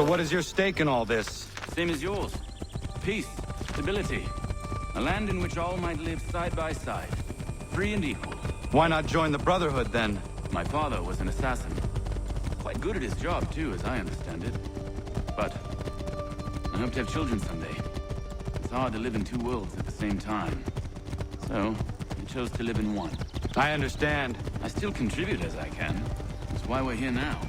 So what is your stake in all this? Same as yours. Peace, stability. A land in which all might live side by side. Free and equal. Why not join the Brotherhood, then? My father was an assassin. Quite good at his job, too, as I understand it. But I hope to have children someday. It's hard to live in two worlds at the same time. So, I chose to live in one. I understand. I still contribute as I can. That's why we're here now.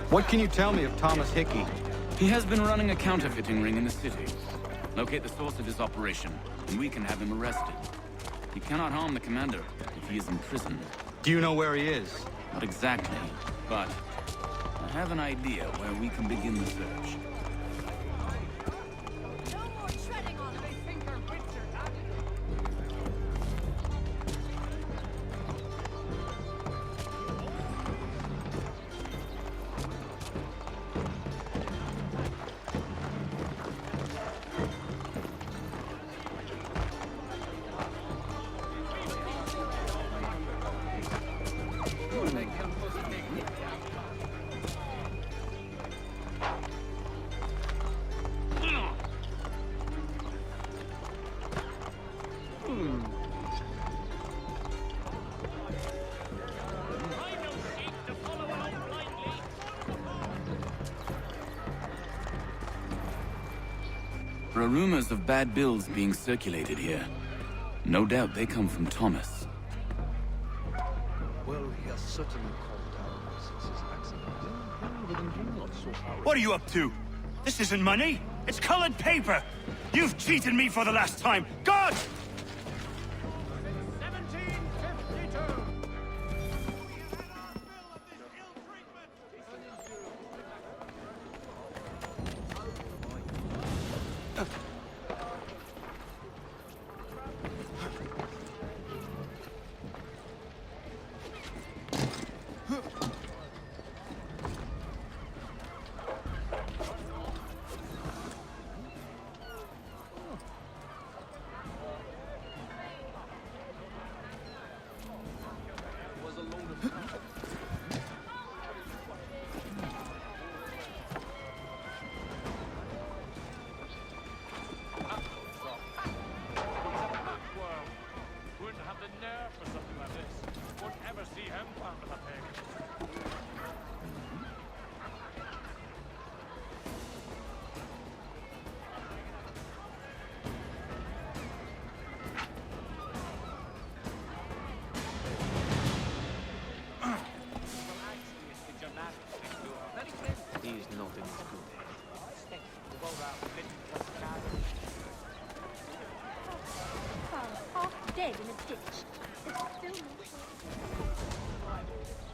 What can you tell me of Thomas Hickey? He has been running a counterfeiting ring in the city. Locate the source of his operation, and we can have him arrested. He cannot harm the commander if he is in prison. Do you know where he is? Not exactly, but I have an idea where we can begin the search. There are rumors of bad bills being circulated here. No doubt they come from Thomas. Well, he has certainly calmed down since his accident. Not so arrogant. What are you up to? This isn't money. It's colored paper. You've cheated me for the last time. God! 1752! Wouldn't have the nerve for something like this. Won't ever see him found with a pig. He is not in his good Half dead in a ditch. There's still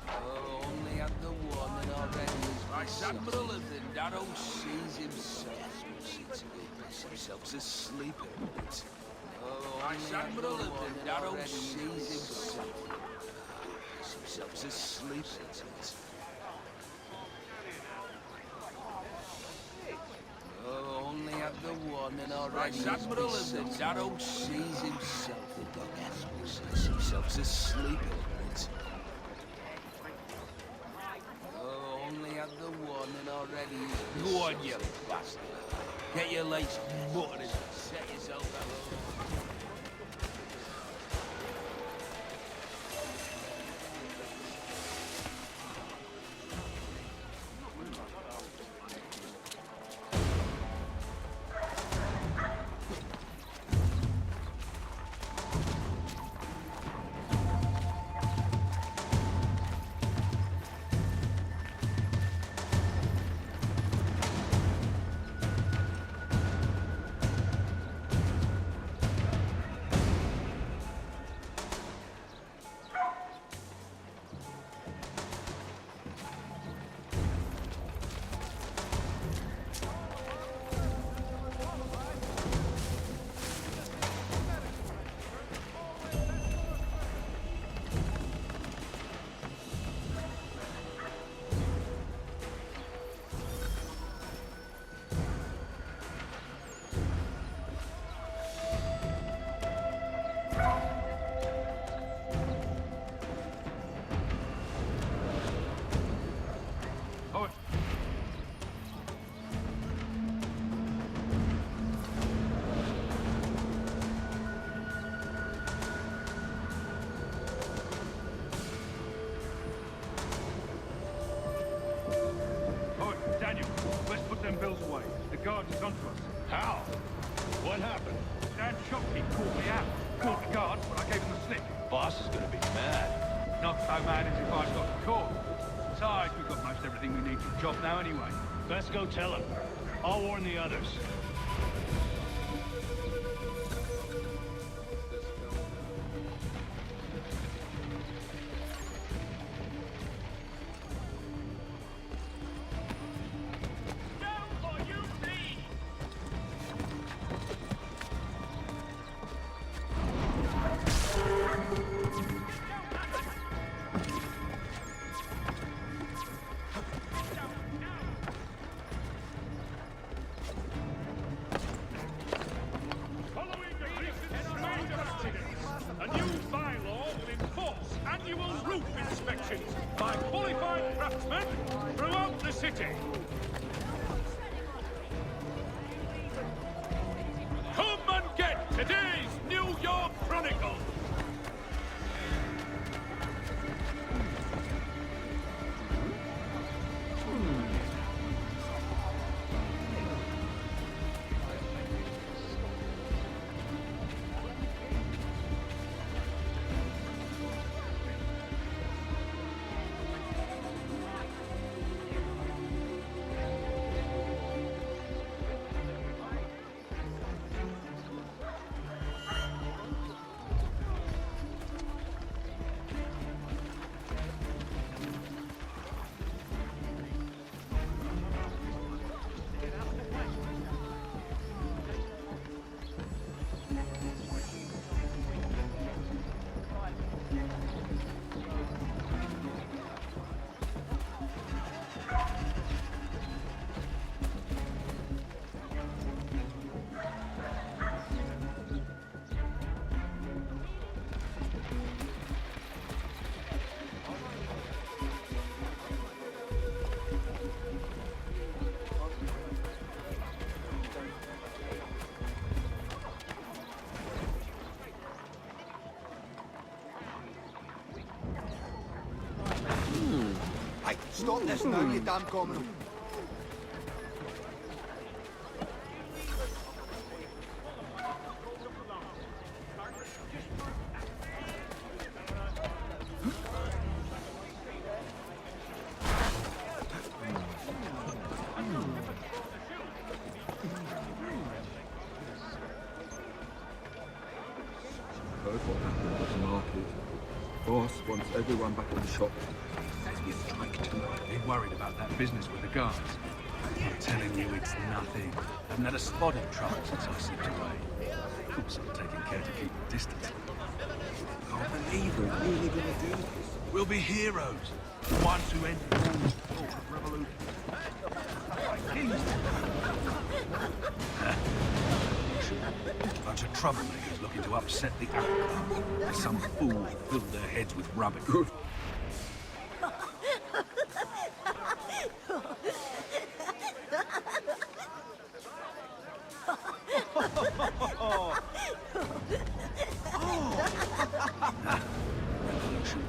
Oh, only had the one and already is Admiral of the Narrow Seas himself. Makes himself asleep at night. Oh, only Admiral of the Narrow Seas himself. Makes himself asleep at night. Oh, only had the one and already is Admiral of the Narrow Seas himself. Makes himself asleep at night. Only had the one and already. Go on, you bastard. Get your legs muttered and set yourself out. shopkeep called me out. Called the guards, but I gave him the slip. Boss is gonna be mad. Not so mad as if I'd got caught. Besides, we've got most everything we need for the job now anyway. Best go tell him. I'll warn the others. Following the recent a new bylaw will enforce annual roof inspections by qualified craftsmen throughout the city. Come and get today's New York Chronicle. Hey, stop this now, you damn criminal. Heard what happened at the market. Boss wants everyone back in the shop. Says we strike tonight. Ain't worried about that business with the guards. I'm telling you, it's nothing. Haven't had a spot in trouble since I slipped away. Of course, I'm taking care to keep the distance. Can't believe we're really gonna do this. We'll be heroes. The ones who end the revolution. Bunch of troublemakers looking to upset the apple cart. Some fool filled their heads with rubbish. Good. Revolution.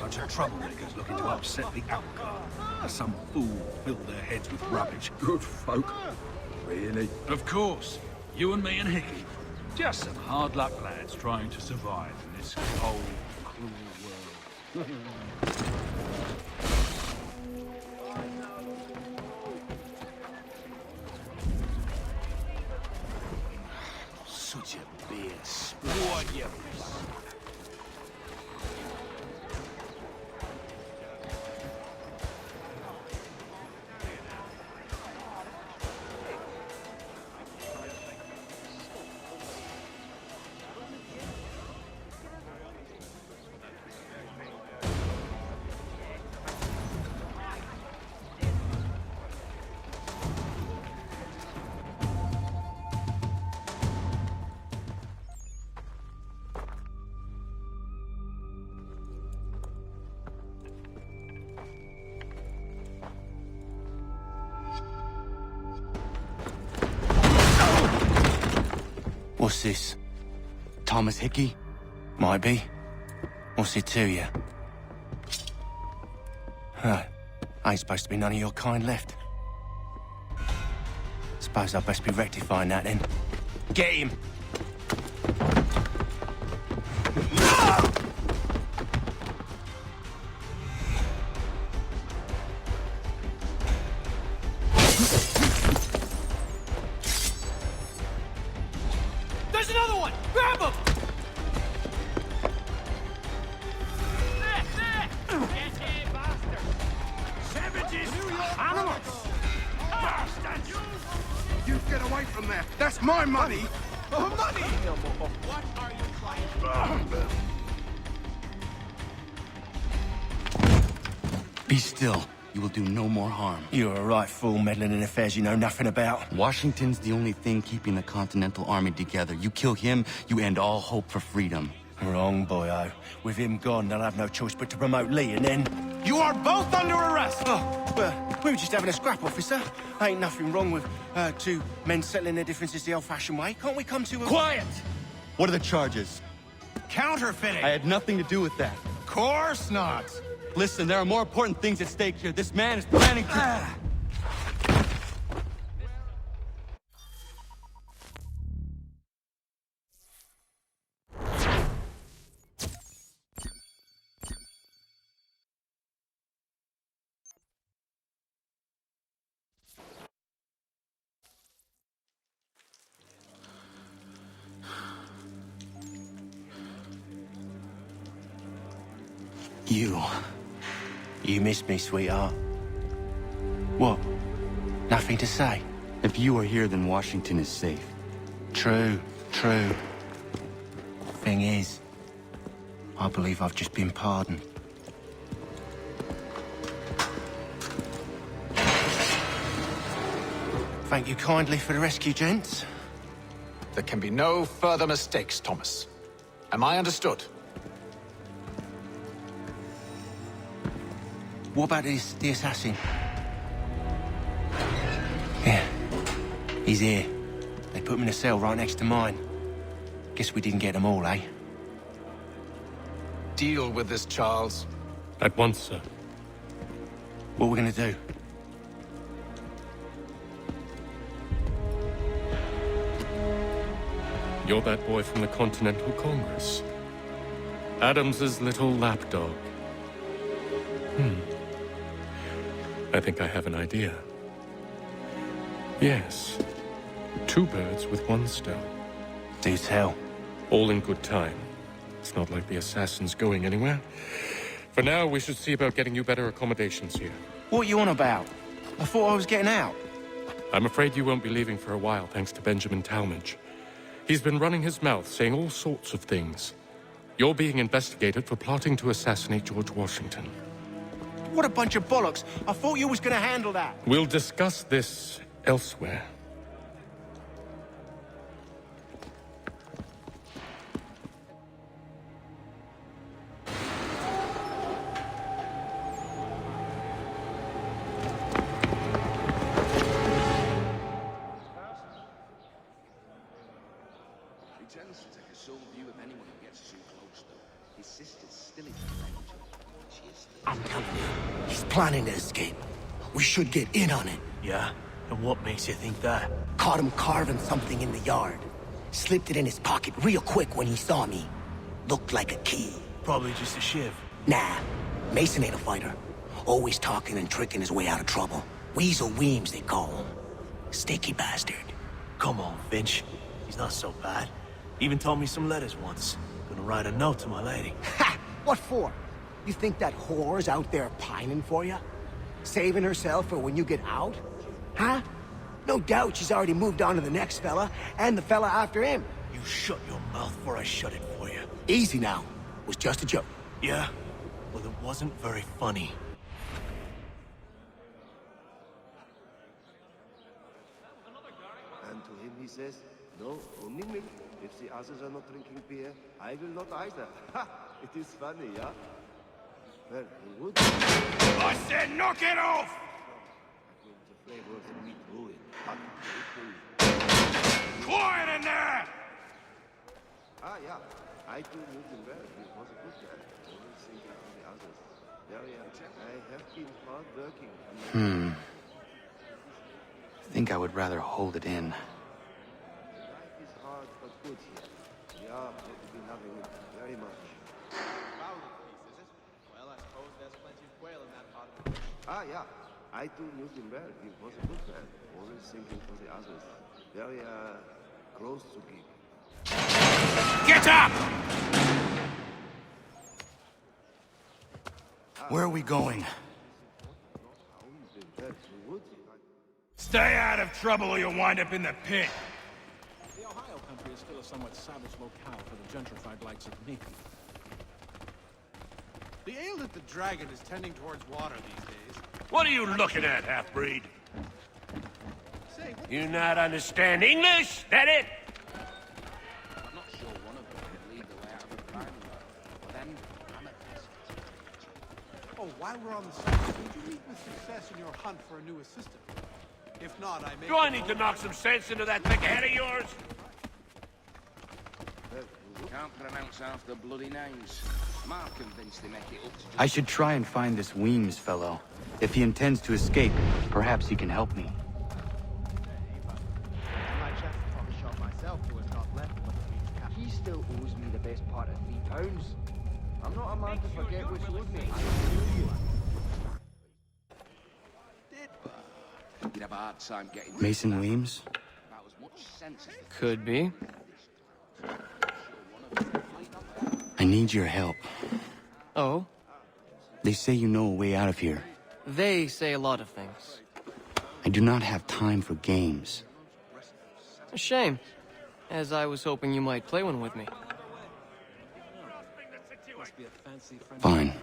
Bunch of troublemakers looking to upset the apple cart. Some fool filled their heads with rubbish. Good folk. Really? Of course. You and me and Hickey. Just some hard luck lads trying to survive in this cold, cruel world. Such a beer sport, you. What's this? Thomas Hickey? Might be. What's it to you? Huh. Ain't supposed to be none of your kind left. Suppose I best be rectifying that then. Get him! My money! Money! What are you trying to do? Be still. You will do no more harm. You're a right fool meddling in affairs you know nothing about. Washington's the only thing keeping the Continental Army together. You kill him, you end all hope for freedom. Wrong, boyo. With him gone, they'll have no choice but to promote Lee, and then... You are both under arrest! Oh, well, we were just having a scrap, officer. Ain't nothing wrong with two men settling their differences the old-fashioned way. Can't we come to a... Quiet! What are the charges? Counterfeiting! I had nothing to do with that. Course not! Listen, there are more important things at stake here. This man is planning to... You missed me, sweetheart. What? Nothing to say? If you are here, then Washington is safe. True. Thing is, I believe I've just been pardoned. Thank you kindly for the rescue, gents. There can be no further mistakes, Thomas. Am I understood? What about the assassin? Yeah, he's here. They put him in a cell right next to mine. Guess we didn't get them all, eh? Deal with this, Charles. At once, sir. What are we gonna do? You're that boy from the Continental Congress. Adams's little lapdog. I think I have an idea. Yes. 2 birds with 1 stone. Do tell. All in good time. It's not like the assassin's going anywhere. For now, we should see about getting you better accommodations here. What are you on about? I thought I was getting out. I'm afraid you won't be leaving for a while, thanks to Benjamin Talmadge. He's been running his mouth, saying all sorts of things. You're being investigated for plotting to assassinate George Washington. What a bunch of bollocks. I thought you was gonna handle that. We'll discuss this elsewhere. He tends to take a sole view of anyone who gets too close, though. His sister's still in danger. She is I'm telling you, he's planning to escape. We should get in on it. Yeah? And what makes you think that? Caught him carving something in the yard. Slipped it in his pocket real quick when he saw me. Looked like a key. Probably just a shiv. Nah, Mason ain't a fighter. Always talking and tricking his way out of trouble. Weasel Weems, they call him. Sticky bastard. Come on, Finch. He's not so bad. Even told me some letters once. Gonna write a note to my lady. Ha! What for? You think that whore's out there pining for you? Saving herself for when you get out? Huh? No doubt she's already moved on to the next fella, and the fella after him. You shut your mouth before I shut it for you. Easy now. Was just a joke. Yeah? Well, it wasn't very funny. And to him he says, no, only milk. If the others are not drinking beer, I will not either. Ha! It is funny, yeah? Well, he would. I said knock it off! The flavor of the meat ruined. Quiet in there! Ah, yeah. I too knew him well. He was a good guy. Always thinking of the others. Yeah. I have been hard working. I think I would rather hold it in. Life is hard but good here. Yeah, we've been loving it very much. Well, I suppose there's plenty of quail in that part of the bush. Ah, yeah. I too knew him well. He was a good man. Always thinking for the others. Very, close to geek. Get up! Where are we going? Stay out of trouble or you'll wind up in the pit. a somewhat savage locale for the gentrified likes of me. The ale that the dragon is tending towards water these days. What are you looking at, half-breed? You not understand English? That it? I'm not sure one of them could lead the way out of the primary. But then, I'm a peasant. Oh, while we're on the subject, did you meet with success in your hunt for a new assistant? If not, I may... Do I need to knock some sense into that thick head of yours? Can't pronounce half the bloody names. Mark convinced they make it up to... I should try and find this Weems fellow. If he intends to escape, perhaps he can help me. My chef from the shop myself who has not left but he still owes me the best part of £3. I'm not a man to forget what's owed me. I assure you. You'd have a hard time getting... Mason Weems? About as much sense as... Could be. I need your help. Oh? They say you know a way out of here. They say a lot of things. I do not have time for games. A shame, as I was hoping you might play one with me. Fine.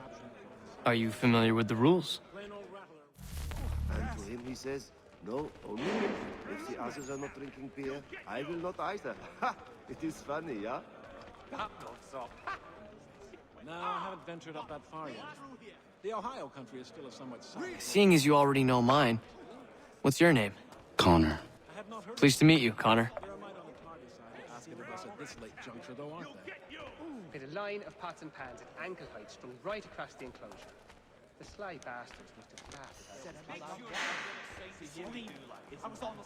Are you familiar with the rules? And to him he says, no, only him. If the others are not drinking beer, I will not either. Ha! It is funny, yeah? No, I haven't ventured up that far yet. The Ohio country is still a somewhat savage. Seeing as you already know mine, what's your name? Connor. Pleased to meet you, Connor. There are might on the tardy side to ask it of us at this late juncture, though, aren't there? There's a line of pots and pans at ankle height strung right across the enclosure. The sly bastards must have laughed at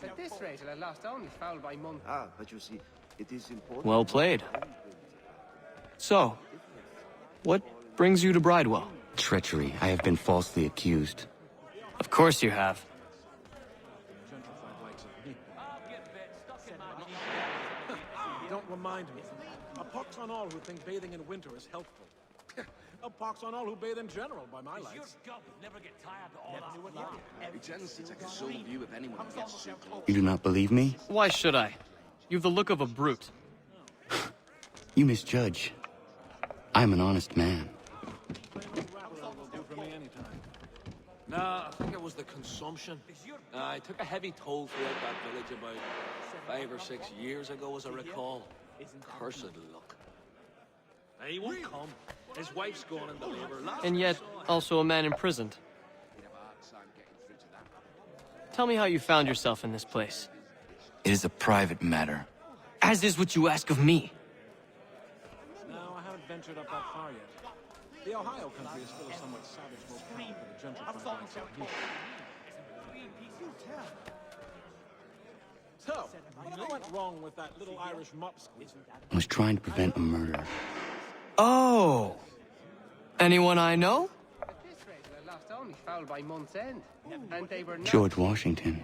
At this rate, I'll have lost only foul by month. Ah, but you see, it is important... Well played. So, what brings you to Bridewell? Treachery. I have been falsely accused. Of course you have. Don't remind me. A pox on all who think bathing in winter is helpful. A pox on all who bathe in general, by my lights. He tends to take a soul view of anyone who gets too close. You do not believe me? Why should I? You've the look of a brute. You misjudge. I'm an honest man. No, I think it was the consumption. I took a heavy toll throughout that village about 5 or 6 years ago, as I recall. Cursed luck. Now, he won't come. His wife's gone into labor. And yet, also a man imprisoned. Tell me how you found yourself in this place. It is a private matter. As is what you ask of me. No, I haven't ventured up that far yet. The Ohio country is still a somewhat savage locale for the gentrified likes of me. So, what went wrong with that little Irish mop squeezer? I was trying to prevent a murder. Oh! Anyone I know? At this rate, I'll have lost only foul by month's end. And they were not... George Washington.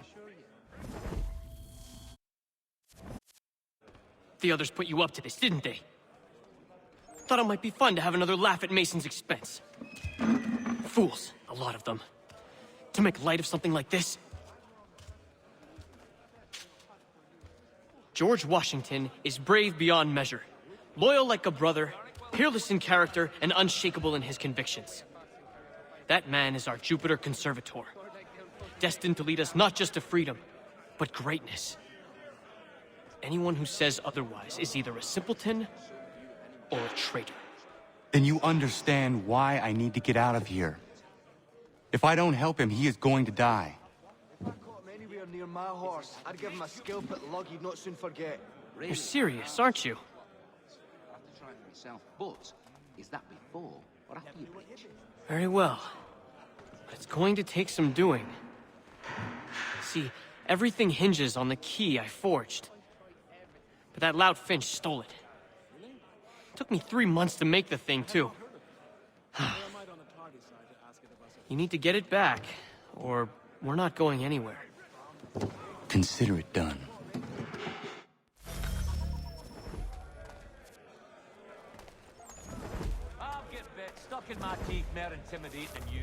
The others put you up to this, didn't they? Thought it might be fun to have another laugh at Mason's expense. Fools, a lot of them. To make light of something like this. George Washington is brave beyond measure, loyal like a brother, peerless in character, and unshakable in his convictions. That man is our Jupiter Conservator, destined to lead us not just to freedom, but greatness. Anyone who says otherwise is either a simpleton or a traitor. Then you understand why I need to get out of here. If I don't help him, he is going to die. If I caught him anywhere near my horse, I'd give him a skill put lug he'd not soon forget. You're serious, aren't you? I have to try for myself, but is that before or after you preach? Very well. But it's going to take some doing. See, everything hinges on the key I forged. But that lout Finch stole it. Took me 3 months to make the thing, too. You need to get it back, or we're not going anywhere. Consider it done. I'll get bit stuck in my teeth more intimidating than you.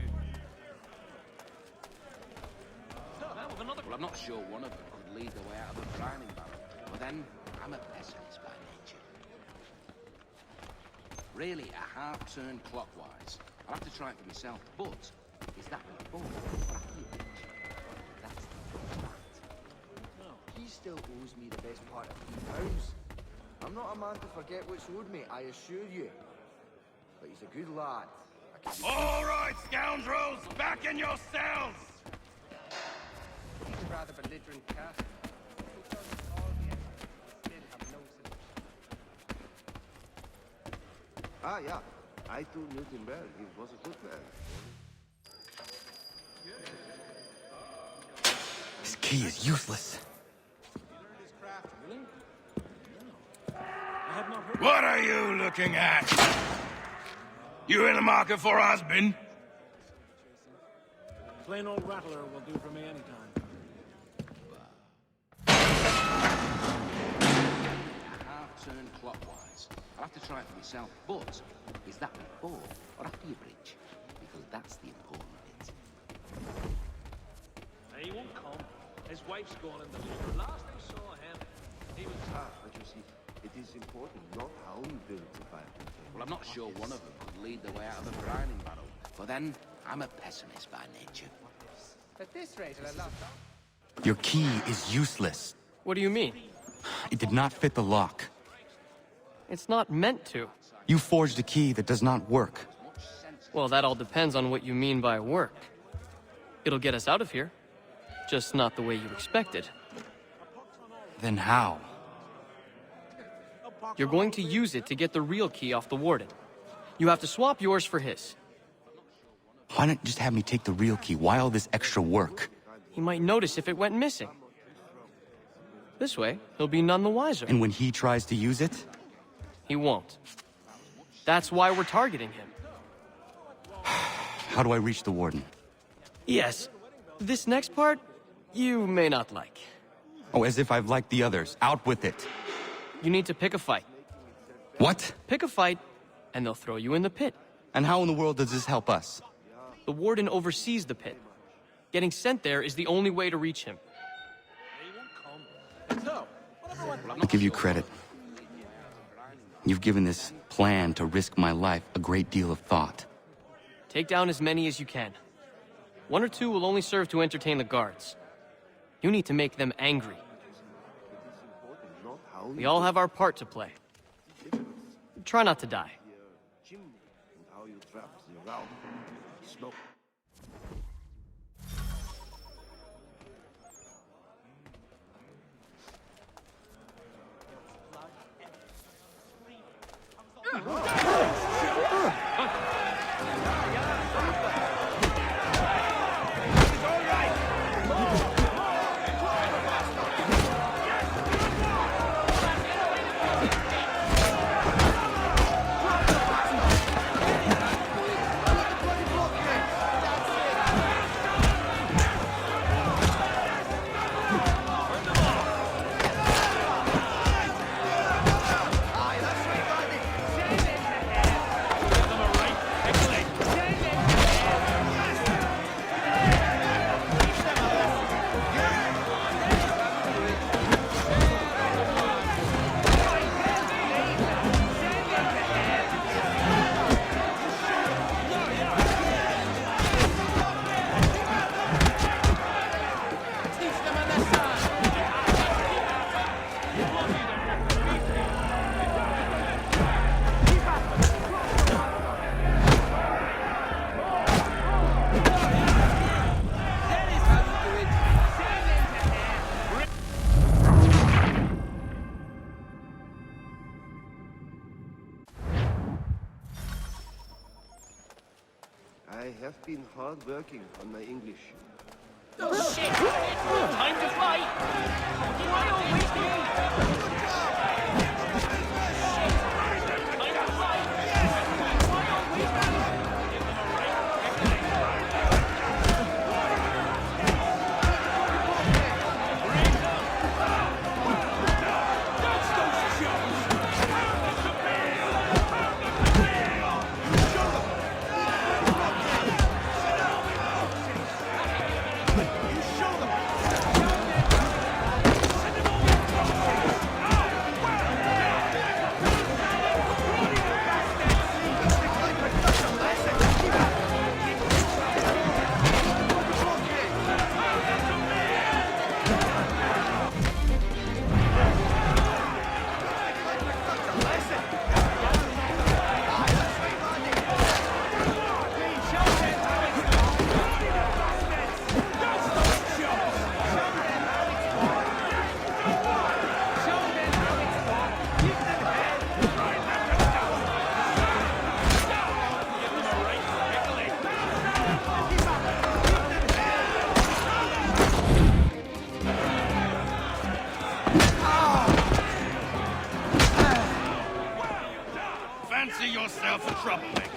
Well, I'm not sure one of them could lead the way out of the drowning barrel. But then, I'm a peasant by really a half turn clockwise. I'll have to try it for myself, but is that before or after you reach? That's the fact. No, he still owes me the best part of £3. I'm not a man to forget what's owed me, I assure you. But he's a good lad. All right, scoundrels, back in your cells! He's a rather belligerent cat. Who does all the effort, but still have no solution. Ah, yeah. I too knew him well. He was a good man. This key is useless. What are you looking at? You in the market for a husband? Plain old rattler will do for me anytime. A half turn clockwise. I'll have to try it for myself, but is that before or after you bridge? Because that's the important bit. He won't come. His wife's gone in the labor. Last I saw him, he was... But you see, it is important not how you build the battle. Well, I'm not sure one of them could lead the way out of a grinding battle. But then, I'm a pessimist by nature. At this rate, it'll last. Your key is useless. What do you mean? It did not fit the lock. It's not meant to. You forged a key that does not work. Well, that all depends on what you mean by work. It'll get us out of here. Just not the way you expected. Then how? You're going to use it to get the real key off the warden. You have to swap yours for his. Why not just have me take the real key? Why all this extra work? He might notice if it went missing. This way, he'll be none the wiser. And when he tries to use it? He won't. That's why we're targeting him. How do I reach the warden? Yes. This next part, you may not like. Oh, as if I've liked the others. Out with it. You need to pick a fight. What? Pick a fight, and they'll throw you in the pit. And how in the world does this help us? The warden oversees the pit. Getting sent there is the only way to reach him. I'll give you credit. You've given this plan to risk my life a great deal of thought. Take down as many as you can. One or two will only serve to entertain the guards. You need to make them angry. We all have our part to play. Try not to die. How you trap the round. Smoke. I have been hard working on my English. Oh, shit! Time to fight! Why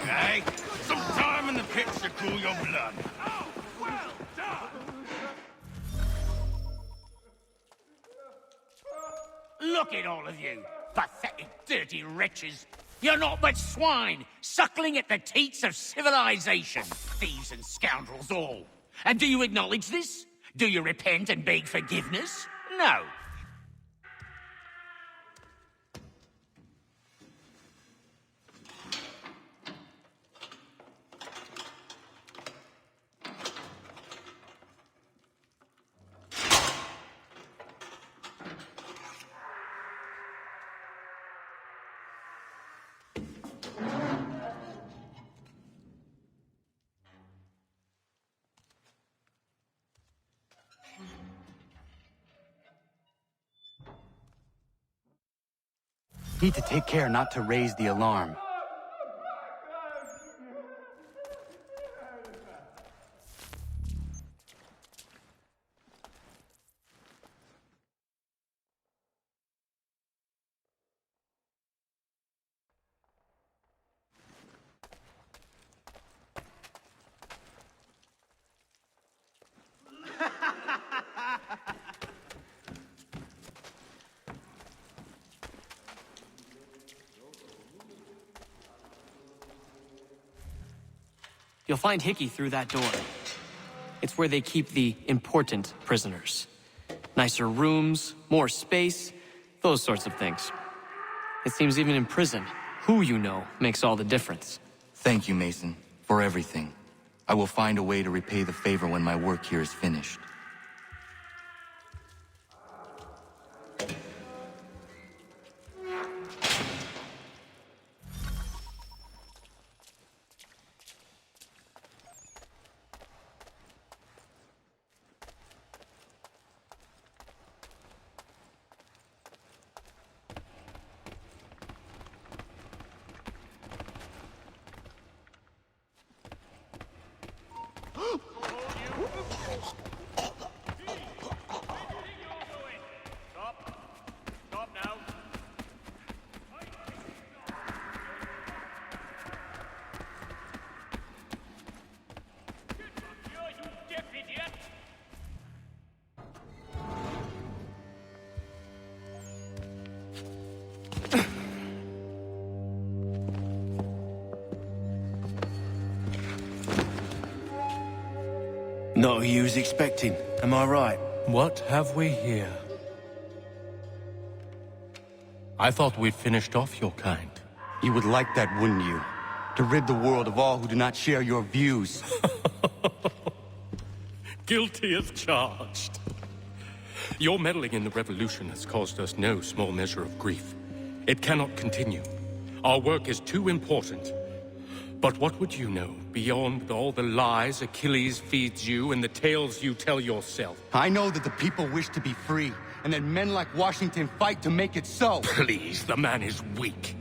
eh? Some time in the pits to cool your blood. Oh, well done! Look at all of you, pathetic, dirty wretches. You're not but swine, suckling at the teats of civilization. Thieves and scoundrels all. And do you acknowledge this? Do you repent and beg forgiveness? No. Need to take care not to raise the alarm. You'll find Hickey through that door. It's where they keep the important prisoners. Nicer rooms, more space, those sorts of things. It seems even in prison, who you know makes all the difference. Thank you, Mason, for everything. I will find a way to repay the favor when my work here is finished. Not who you was expecting, am I right? What have we here? I thought we'd finished off your kind. You would like that, wouldn't you? To rid the world of all who do not share your views. Guilty as charged. Your meddling in the revolution has caused us no small measure of grief. It cannot continue. Our work is too important. But what would you know beyond all the lies Achilles feeds you and the tales you tell yourself? I know that the people wish to be free, and that men like Washington fight to make it so. Please, the man is weak.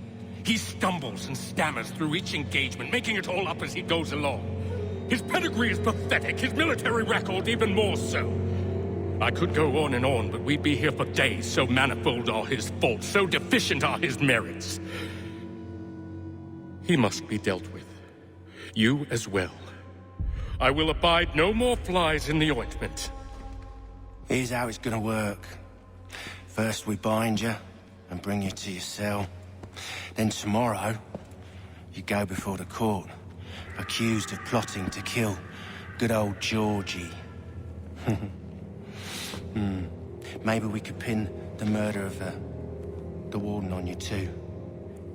He stumbles and stammers through each engagement, making it all up as he goes along. His pedigree is pathetic, his military record even more so. I could go on and on, but we'd be here for days, so manifold are his faults, so deficient are his merits. He must be dealt with. You as well. I will abide no more flies in the ointment. Here's how it's gonna work. First we bind you and bring you to your cell. Then tomorrow, you go before the court, accused of plotting to kill good old Georgie. Maybe we could pin the murder of the warden on you too.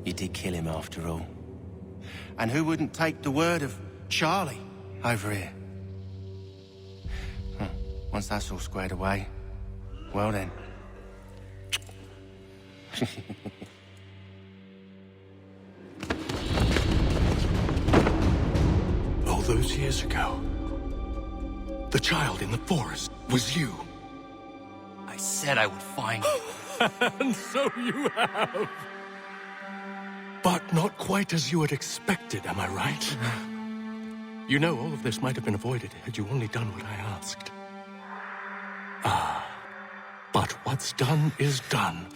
You did kill him after all. And who wouldn't take the word of Charlie over here? Once that's all squared away, well then. All those years ago, the child in the forest was you. I said I would find you. And so you have. But not quite as you had expected, am I right? You know, all of this might have been avoided had you only done what I asked. But what's done is done.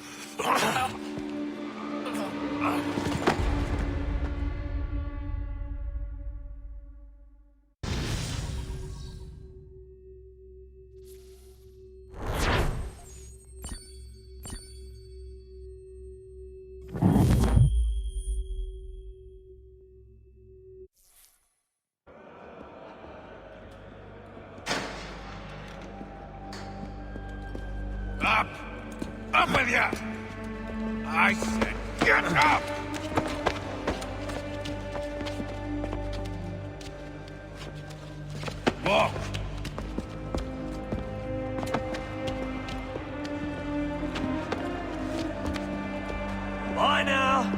Up! Up with you! I said, get up! Walk! Bye now!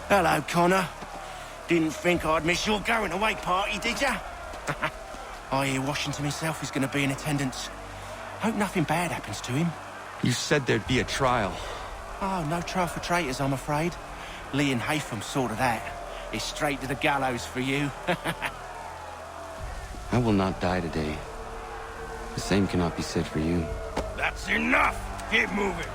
Hello, Connor. Didn't think I'd miss your going-away party, did ya? I hear Washington himself is going to be in attendance. Hope nothing bad happens to him. You said there'd be a trial. Oh, no trial for traitors, I'm afraid. Lee and Haytham sorted that. It's straight to the gallows for you. I will not die today. The same cannot be said for you. That's enough! Keep moving!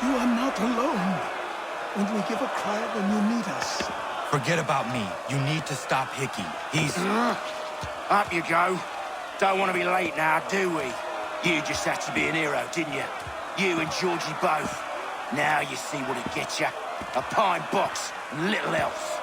You are not alone. Only give a cry when you need us. Forget about me. You need to stop Hickey. He's... Up you go. Don't want to be late now, do we? You just had to be an hero, didn't you? You and Georgie both. Now you see what it gets you. A pine box and little else.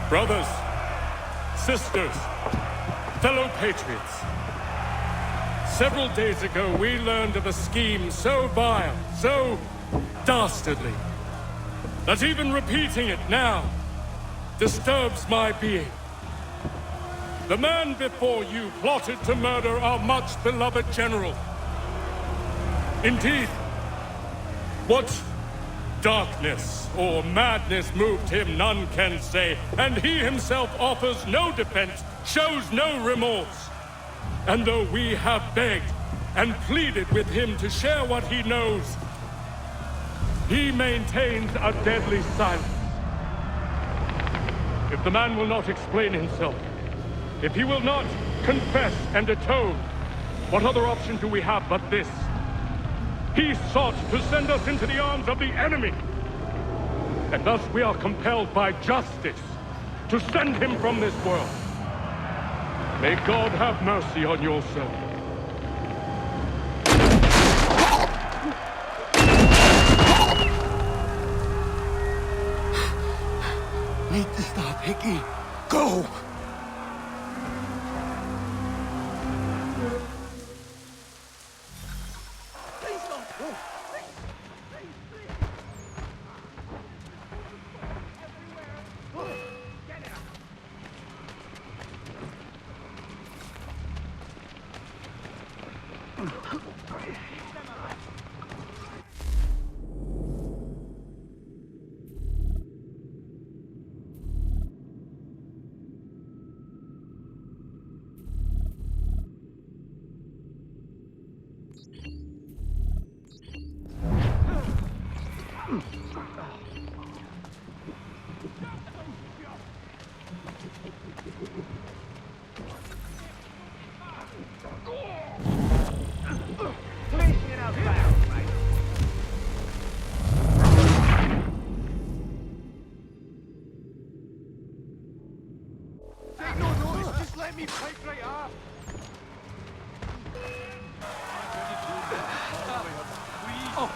Brothers, sisters, fellow patriots. Several days ago, we learned of a scheme so vile, so dastardly, that even repeating it now disturbs my being. The man before you plotted to murder our much-beloved general. Indeed, what darkness or madness moved him, none can say, and he himself offers no defense, shows no remorse. And though we have begged and pleaded with him to share what he knows, he maintains a deadly silence. If the man will not explain himself, if he will not confess and atone, what other option do we have but this? He sought to send us into the arms of the enemy. And thus we are compelled by justice to send him from this world. May God have mercy on your soul. Need to stop Hickey. Go! Please get out fast, mate. Take no notice, just let me pipe right up. Oh,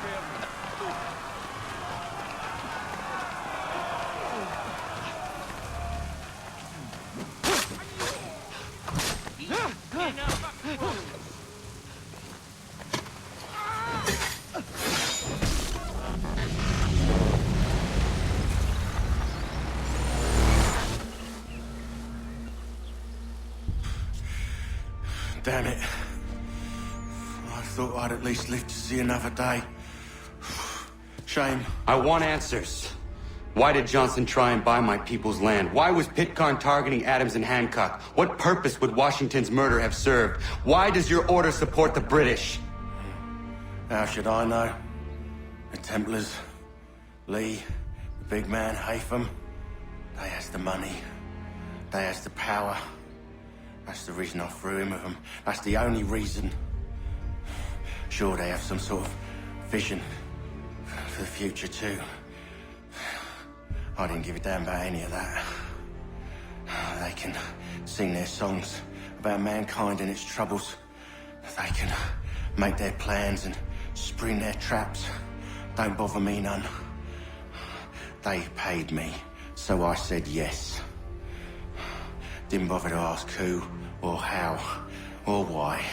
Damn it. I thought I'd at least live to see another day. Shame. I want answers. Why did Johnson try and buy my people's land? Why was Pitcairn targeting Adams and Hancock? What purpose would Washington's murder have served? Why does your order support the British? How should I know? The Templars, Lee, the big man, Haytham, they has the money. They has the power. That's the reason I threw in with them. That's the only reason. Sure, they have some sort of vision for the future too. I didn't give a damn about any of that. They can sing their songs about mankind and its troubles. They can make their plans and spring their traps. Don't bother me none. They paid me, so I said yes. Didn't bother to ask who, or how, or why.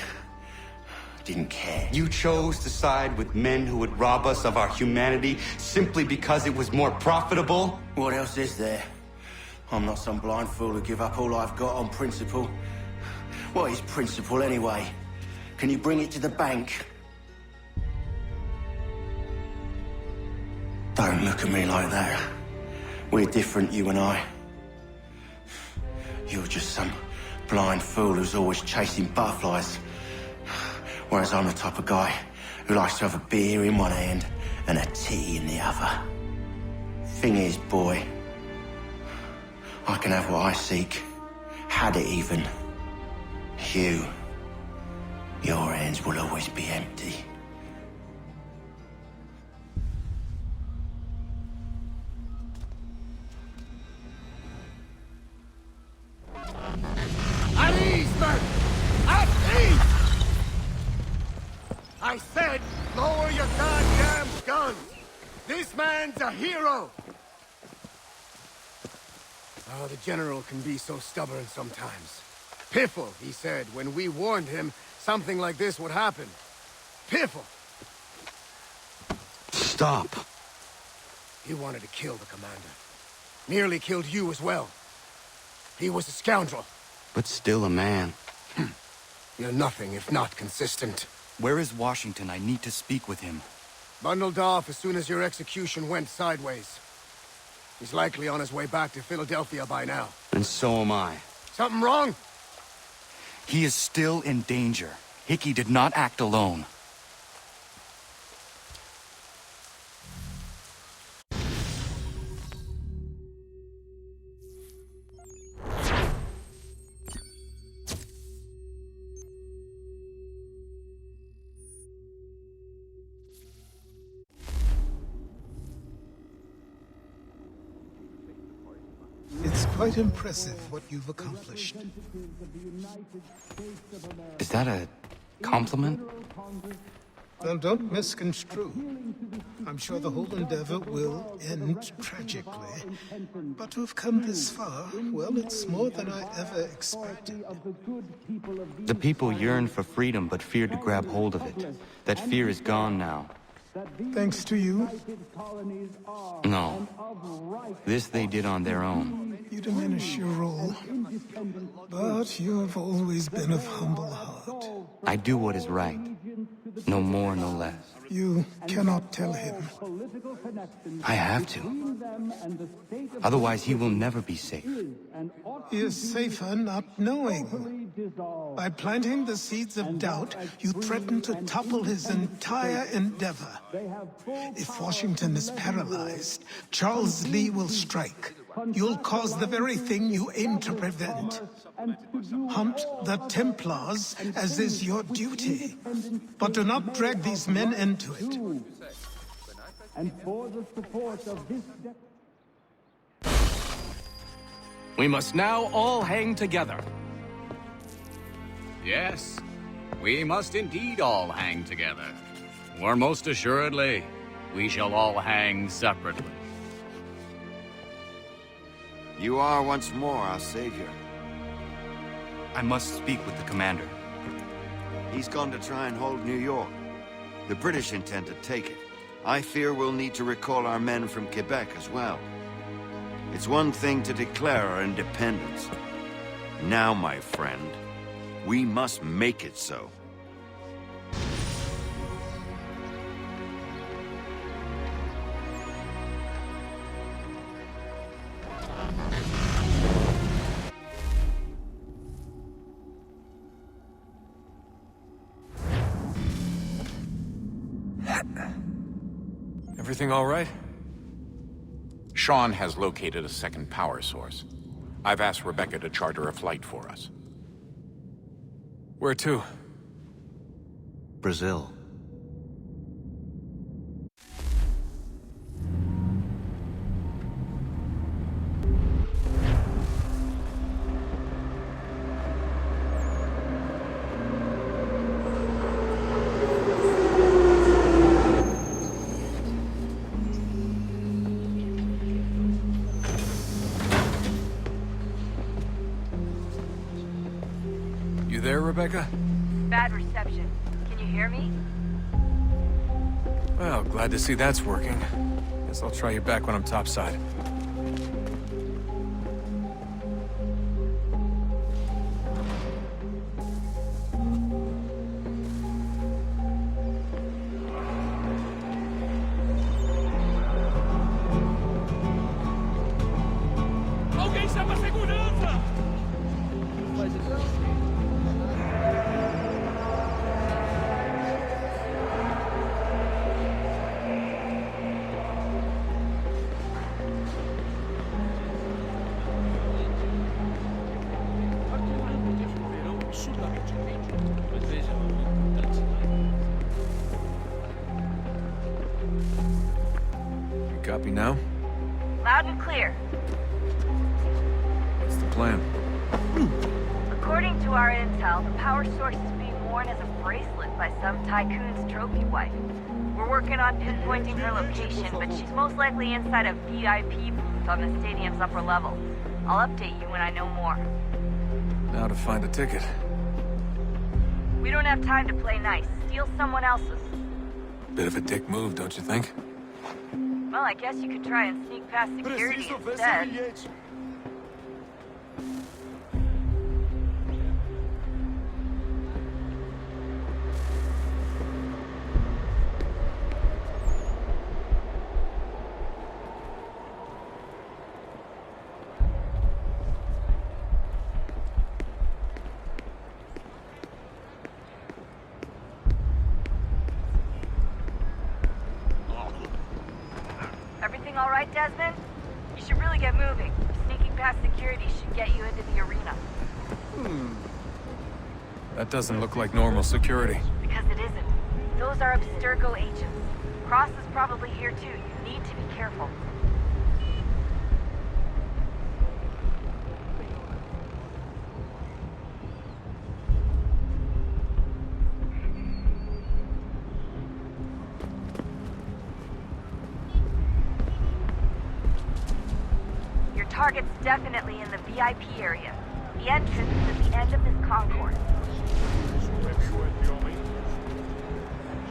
Didn't care. You chose to side with men who would rob us of our humanity simply because it was more profitable? What else is there? I'm not some blind fool who give up all I've got on principle. What is principle anyway? Can you bring it to the bank? Don't look at me like that. We're different, you and I. You're just some blind fool who's always chasing butterflies. Whereas I'm the type of guy who likes to have a beer in one hand and a tea in the other. Thing is, boy, I can have what I seek. Had it even. Your hands will always be empty. At ease, men! At ease! I said, lower your goddamn guns! This man's a hero! Oh, the General can be so stubborn sometimes. Piffle, he said, when we warned him something like this would happen. Piffle! Stop. He wanted to kill the commander. Nearly killed you as well. He was a scoundrel. But still a man. You're nothing if not consistent. Where is Washington? I need to speak with him. Bundled off as soon as your execution went sideways. He's likely on his way back to Philadelphia by now. And so am I. Something wrong? He is still in danger. Hickey did not act alone. It's quite impressive what you've accomplished. Is that a compliment? Well, don't misconstrue. I'm sure the whole endeavor will end tragically. But to have come this far, well, it's more than I ever expected. The people yearned for freedom but feared to grab hold of it. That fear is gone now. Thanks to you? No. This they did on their own. You diminish your role. But you have always been of humble heart. I do what is right. No more, no less. You cannot tell him. I have to. Otherwise, he will never be safe. He is safer not knowing. By planting the seeds of doubt, you threaten to topple his entire endeavor. If Washington is paralyzed, Charles Lee will strike. you'll cause the very thing you aim to prevent. Hunt the Templars, as is your duty. But do not drag these men into it. And for the support of this... We must now all hang together. Yes, we must indeed all hang together. Or most assuredly, we shall all hang separately. You are once more our savior. I must speak with the commander. He's gone to try and hold New York. The British intend to take it. I fear we'll need to recall our men from Quebec as well. It's one thing to declare our independence. Now, my friend, we must make it so. Everything all right? Sean has located a second power source. I've asked Rebecca to charter a flight for us. Where to? Brazil. You there, Rebecca? Bad reception. Can you hear me? Well, glad to see that's working. Guess I'll try you back when I'm topside. Alguém chama a segurança! Mas então... Copy now? Loud and clear. What's the plan? According to our intel, the power source is being worn as a bracelet by some tycoon's trophy wife. We're working on pinpointing her location, but she's most likely inside a VIP booth on the stadium's upper level. I'll update you when I know more. Now to find a ticket. We don't have time to play nice. Steal someone else's. Bit of a dick move, don't you think? Well, I guess you could try and sneak past security instead. Everything all right, Desmond? You should really get moving. Sneaking past security should get you into the arena. That doesn't look like normal security. Because it isn't. Those are Abstergo agents. Cross is probably here too. You need to be careful. Your target's definitely in the VIP area. The entrance is at the end of this concourse.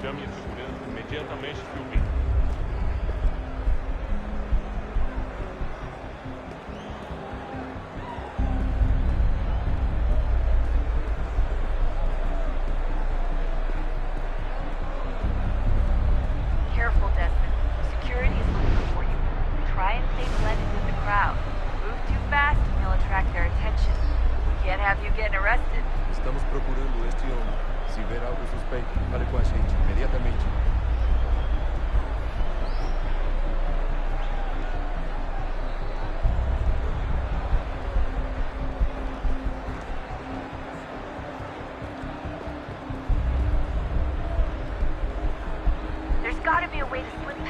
Chame a segurança imediatamente que o vi. Careful, Desmond. Security is looking for you. Try and stay blended with the crowd. Move too fast and you'll attract their attention. We can't have you getting arrested. Estamos procurando este homem. Se ver algo suspeito, fale com a gente imediatamente.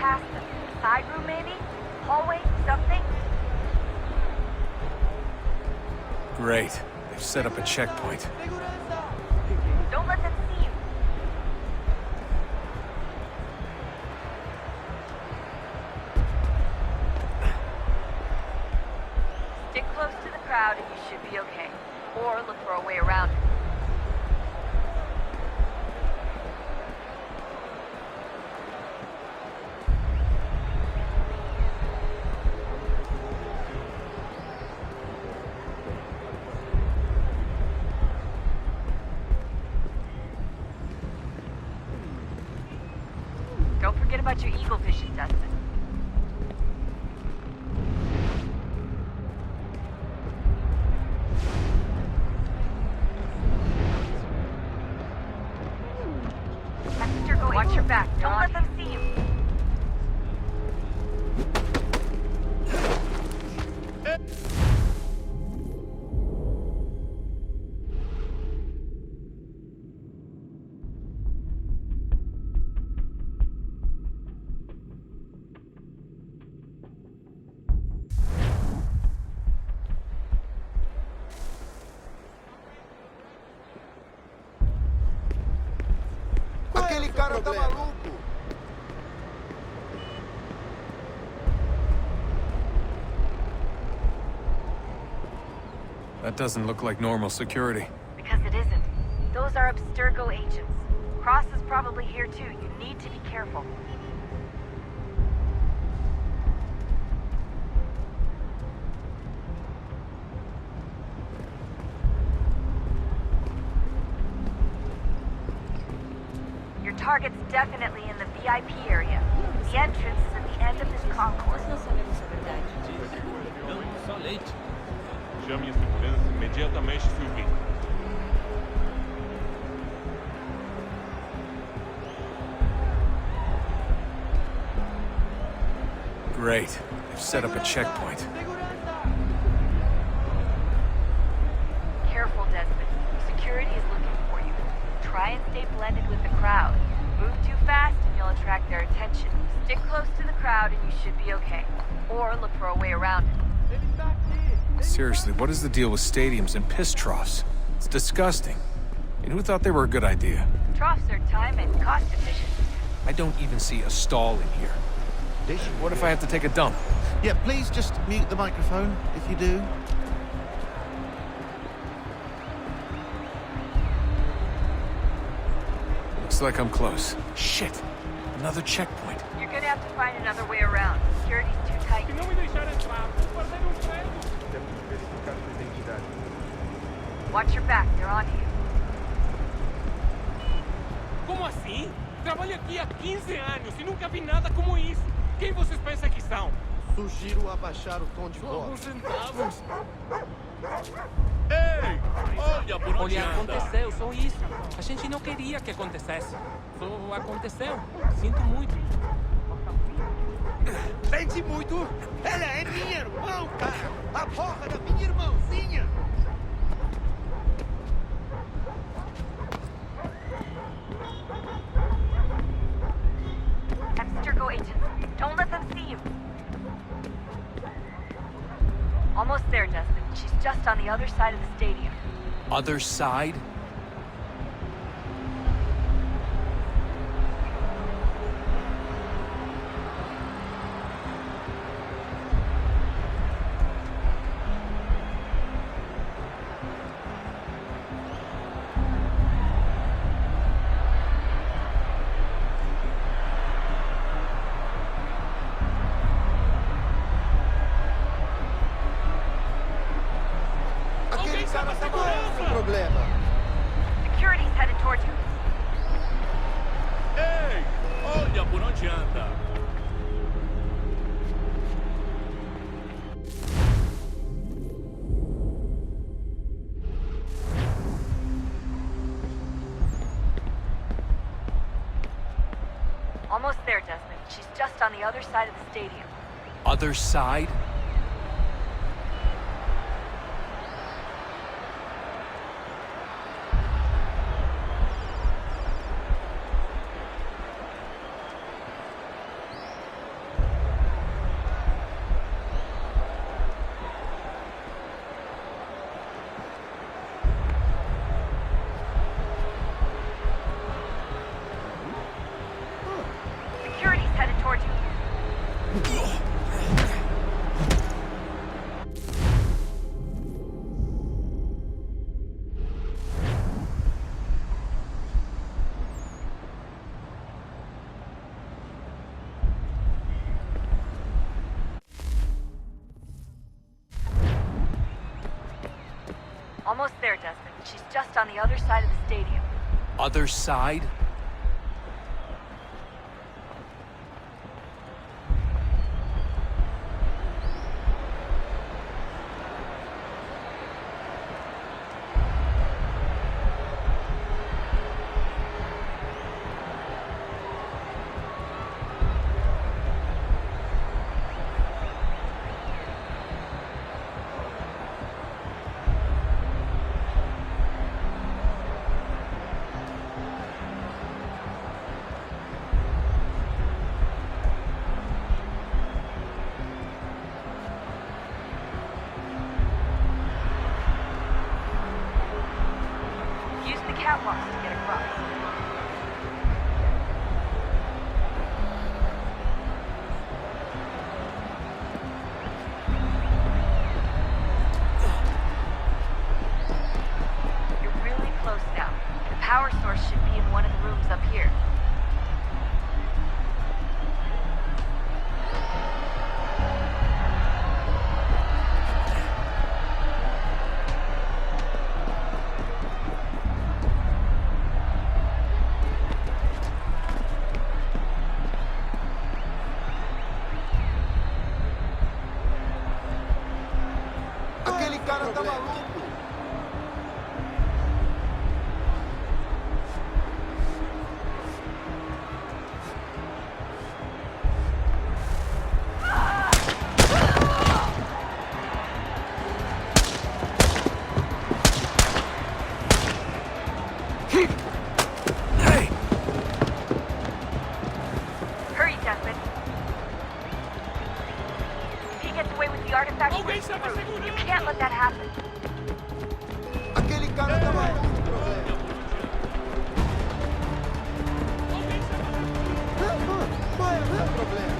past them. Side room, maybe? Hallway? Something? Great. They've set up a checkpoint. Don't let them see you. Stick close to the crowd and you should be okay. Or look for a way around it. Don't forget about your eagle vision, Dustin. Watch your back. Don't let them see you. Aquele cara tá maluco. That doesn't look like normal security. Because it isn't. Those are Abstergo agents. Cross is probably here too. You need to be careful. Your target's definitely in the VIP area. The entrance is at the end of this concourse. Só leite. Chame a segurança imediatamente, Sylvie. Great. They've set up a checkpoint. Careful, Desmond. Security is looking for you. Try and stay blended with the crowd. Move too fast and you'll attract their attention. Stick close to the crowd and you should be okay. Or look for a way around it. Seriously, what is the deal with stadiums and piss troughs? It's disgusting. And who thought they were a good idea? Troughs are time and cost efficient. I don't even see a stall in here. What if I have to take a dump? Yeah, please just mute the microphone if you do. Looks like I'm close. Shit! Another checkpoint. You're gonna have to find another way around. Security's too tight. Se não me deixar entrar, vou perder emprego. Watch your back, they're on you. Como assim? Trabalho aqui há 15 anos e nunca vi nada como isso. Quem vocês pensam que são? Sugiro abaixar o tom de voz. Alguns centavos. Ei! Olha por onde Olha, anda. aconteceu, só isso. A gente não queria que acontecesse. Só aconteceu. Sinto muito. Sente muito? Ela é minha irmã, cara! A porra da minha irmãzinha! Abstergo agents, don't let them see you. Almost there, Desmond. She's just on the other side of the stadium. Other side? Aquele cara tá maluco, o problema. Security's headed towards you. Ei! Olha por onde anda. Almost there, Desmond. She's just on the other side of the stadium. Other side? Almost there, Desmond. She's just on the other side of the stadium. Other side? Catwalks to get across. You're really close now. The power source should be in one of the rooms up here. You can't let that happen. Aquele cara tá maluco. Qual é o problema?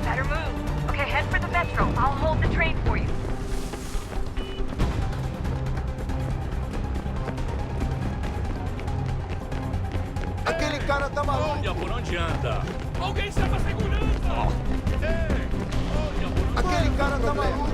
Better move. Okay, head for the metro. I'll hold the train for you. Aquele cara tá maluco. Olha por onde anda. Alguém estava segurando. Ei, olha por onde Aquele cara tá maluco.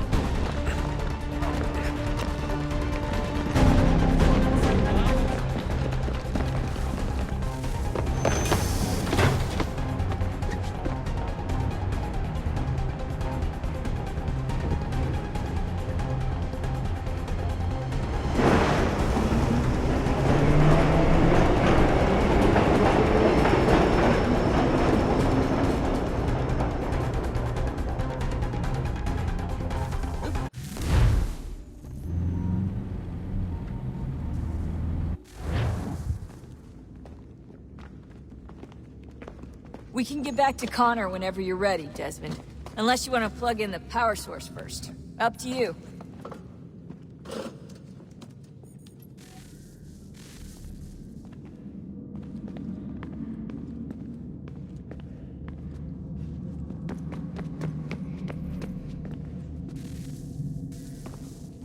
We can get back to Connor whenever you're ready, Desmond. Unless you want to plug in the power source first. Up to you.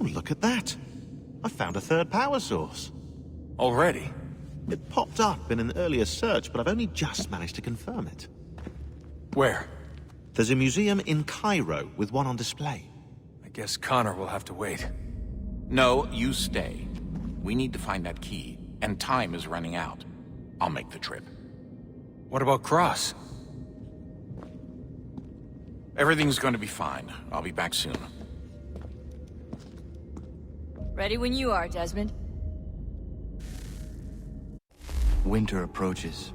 Oh, look at that. I found a third power source. Already? It popped up in an earlier search, but I've only just managed to confirm it. Where? There's a museum in Cairo with one on display. I guess Connor will have to wait. No, you stay. We need to find that key, and time is running out. I'll make the trip. What about Cross? Everything's going to be fine. I'll be back soon. Ready when you are, Desmond. Winter approaches.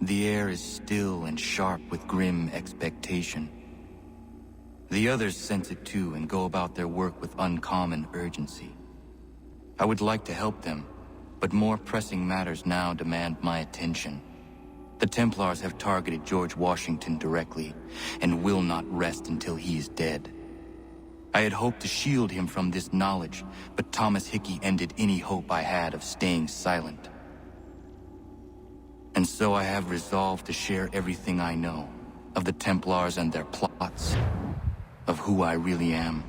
The air is still and sharp with grim expectation. The others sense it too and go about their work with uncommon urgency. I would like to help them, but more pressing matters now demand my attention. The Templars have targeted George Washington directly, and will not rest until he is dead. I had hoped to shield him from this knowledge, but Thomas Hickey ended any hope I had of staying silent. And so I have resolved to share everything I know, of the Templars and their plots, of who I really am.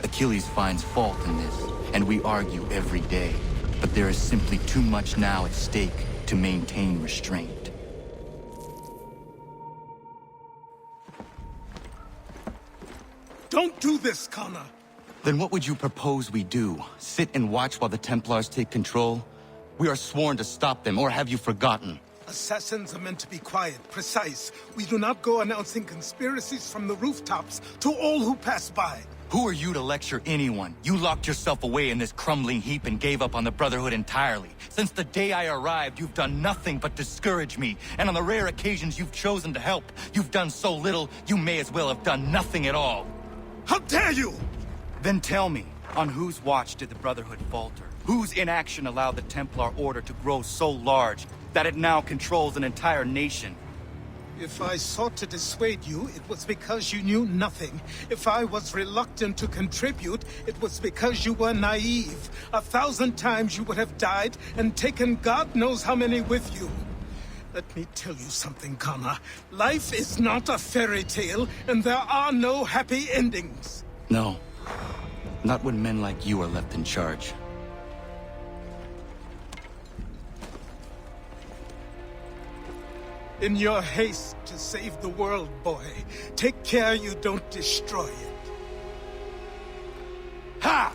Achilles finds fault in this, and we argue every day, but there is simply too much now at stake to maintain restraint. Don't do this, Connor! Then what would you propose we do? Sit and watch while the Templars take control? We are sworn to stop them, or have you forgotten? Assassins are meant to be quiet, precise. We do not go announcing conspiracies from the rooftops to all who pass by. Who are you to lecture anyone? You locked yourself away in this crumbling heap and gave up on the Brotherhood entirely. Since the day I arrived, you've done nothing but discourage me. And on the rare occasions you've chosen to help, you've done so little, you may as well have done nothing at all. How dare you! Then tell me, on whose watch did the Brotherhood falter? Whose inaction allowed the Templar Order to grow so large that it now controls an entire nation? If I sought to dissuade you, it was because you knew nothing. If I was reluctant to contribute, it was because you were naive. 1,000 times you would have died and taken God knows how many with you. Let me tell you something, Connor. Life is not a fairy tale, and there are no happy endings. No. Not when men like you are left in charge. In your haste to save the world, boy, take care you don't destroy it. Ha!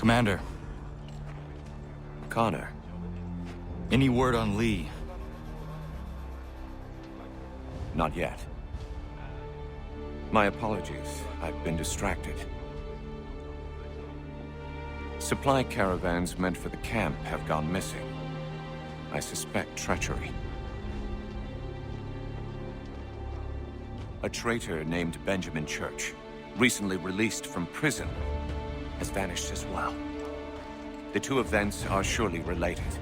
Commander. Connor. Any word on Lee? Not yet. My apologies. I've been distracted. Supply caravans meant for the camp have gone missing. I suspect treachery. A traitor named Benjamin Church, recently released from prison, has vanished as well. The two events are surely related.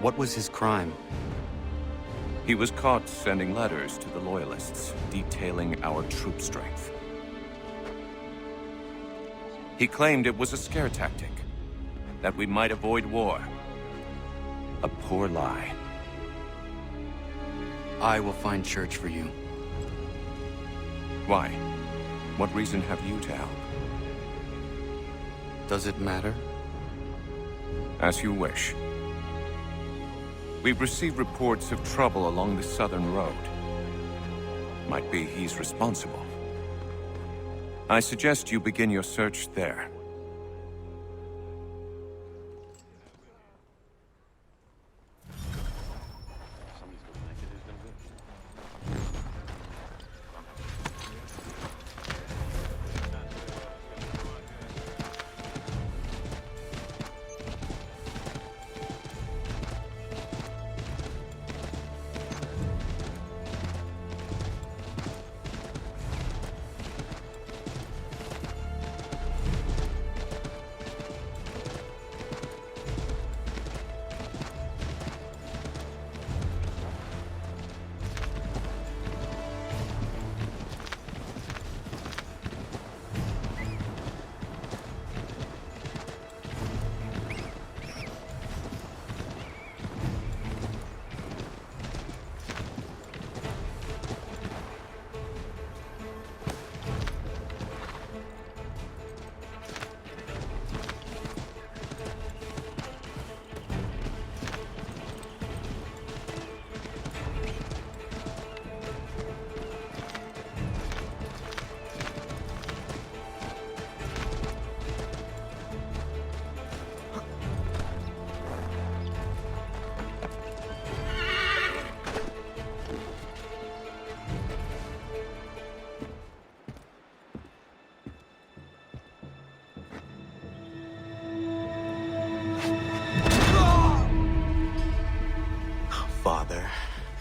What was his crime? He was caught sending letters to the Loyalists, detailing our troop strength. He claimed it was a scare tactic, that we might avoid war. A poor lie. I will find Church for you. Why? What reason have you to help? Does it matter? As you wish. We've received reports of trouble along the southern road. Might be he's responsible. I suggest you begin your search there.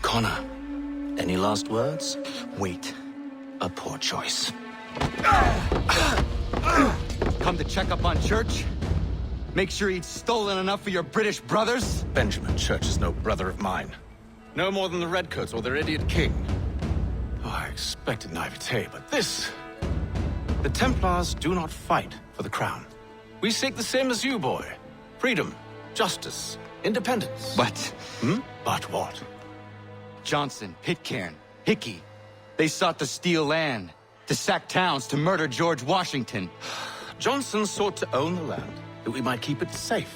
Connor, any last words? Wait. A poor choice. Come to check up on Church? Make sure he'd stolen enough for your British brothers? Benjamin Church is no brother of mine. No more than the Redcoats or their idiot king. Oh, I expected naivete, but this... The Templars do not fight for the crown. We seek the same as you, boy. Freedom, justice, independence. But... But what? Johnson, Pitcairn, Hickey. They sought to steal land, to sack towns, to murder George Washington. Johnson sought to own the land, that we might keep it safe.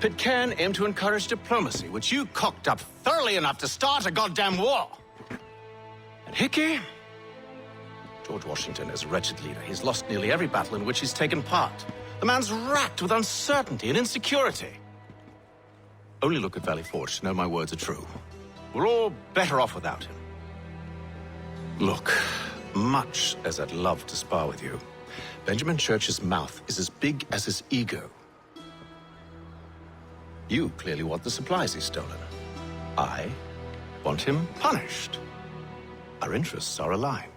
Pitcairn aimed to encourage diplomacy, which you cocked up thoroughly enough to start a goddamn war. And Hickey? George Washington is a wretched leader. He's lost nearly every battle in which he's taken part. The man's racked with uncertainty and insecurity. Only look at Valley Forge to know my words are true. We're all better off without him. Look, much as I'd love to spar with you, Benjamin Church's mouth is as big as his ego. You clearly want the supplies he's stolen. I want him punished. Our interests are aligned.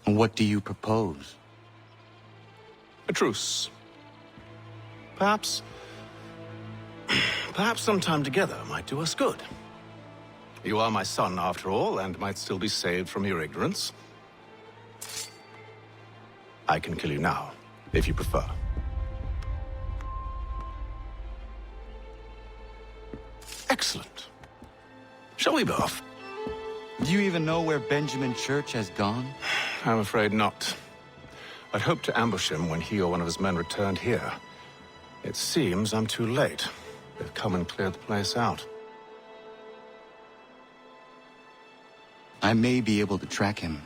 What do you propose? A truce. Perhaps some time together might do us good. You are my son, after all, and might still be saved from your ignorance. I can kill you now, if you prefer. Excellent. Shall we be off? Do you even know where Benjamin Church has gone? I'm afraid not. I'd hoped to ambush him when he or one of his men returned here. It seems I'm too late. They've come and cleared the place out. I may be able to track him.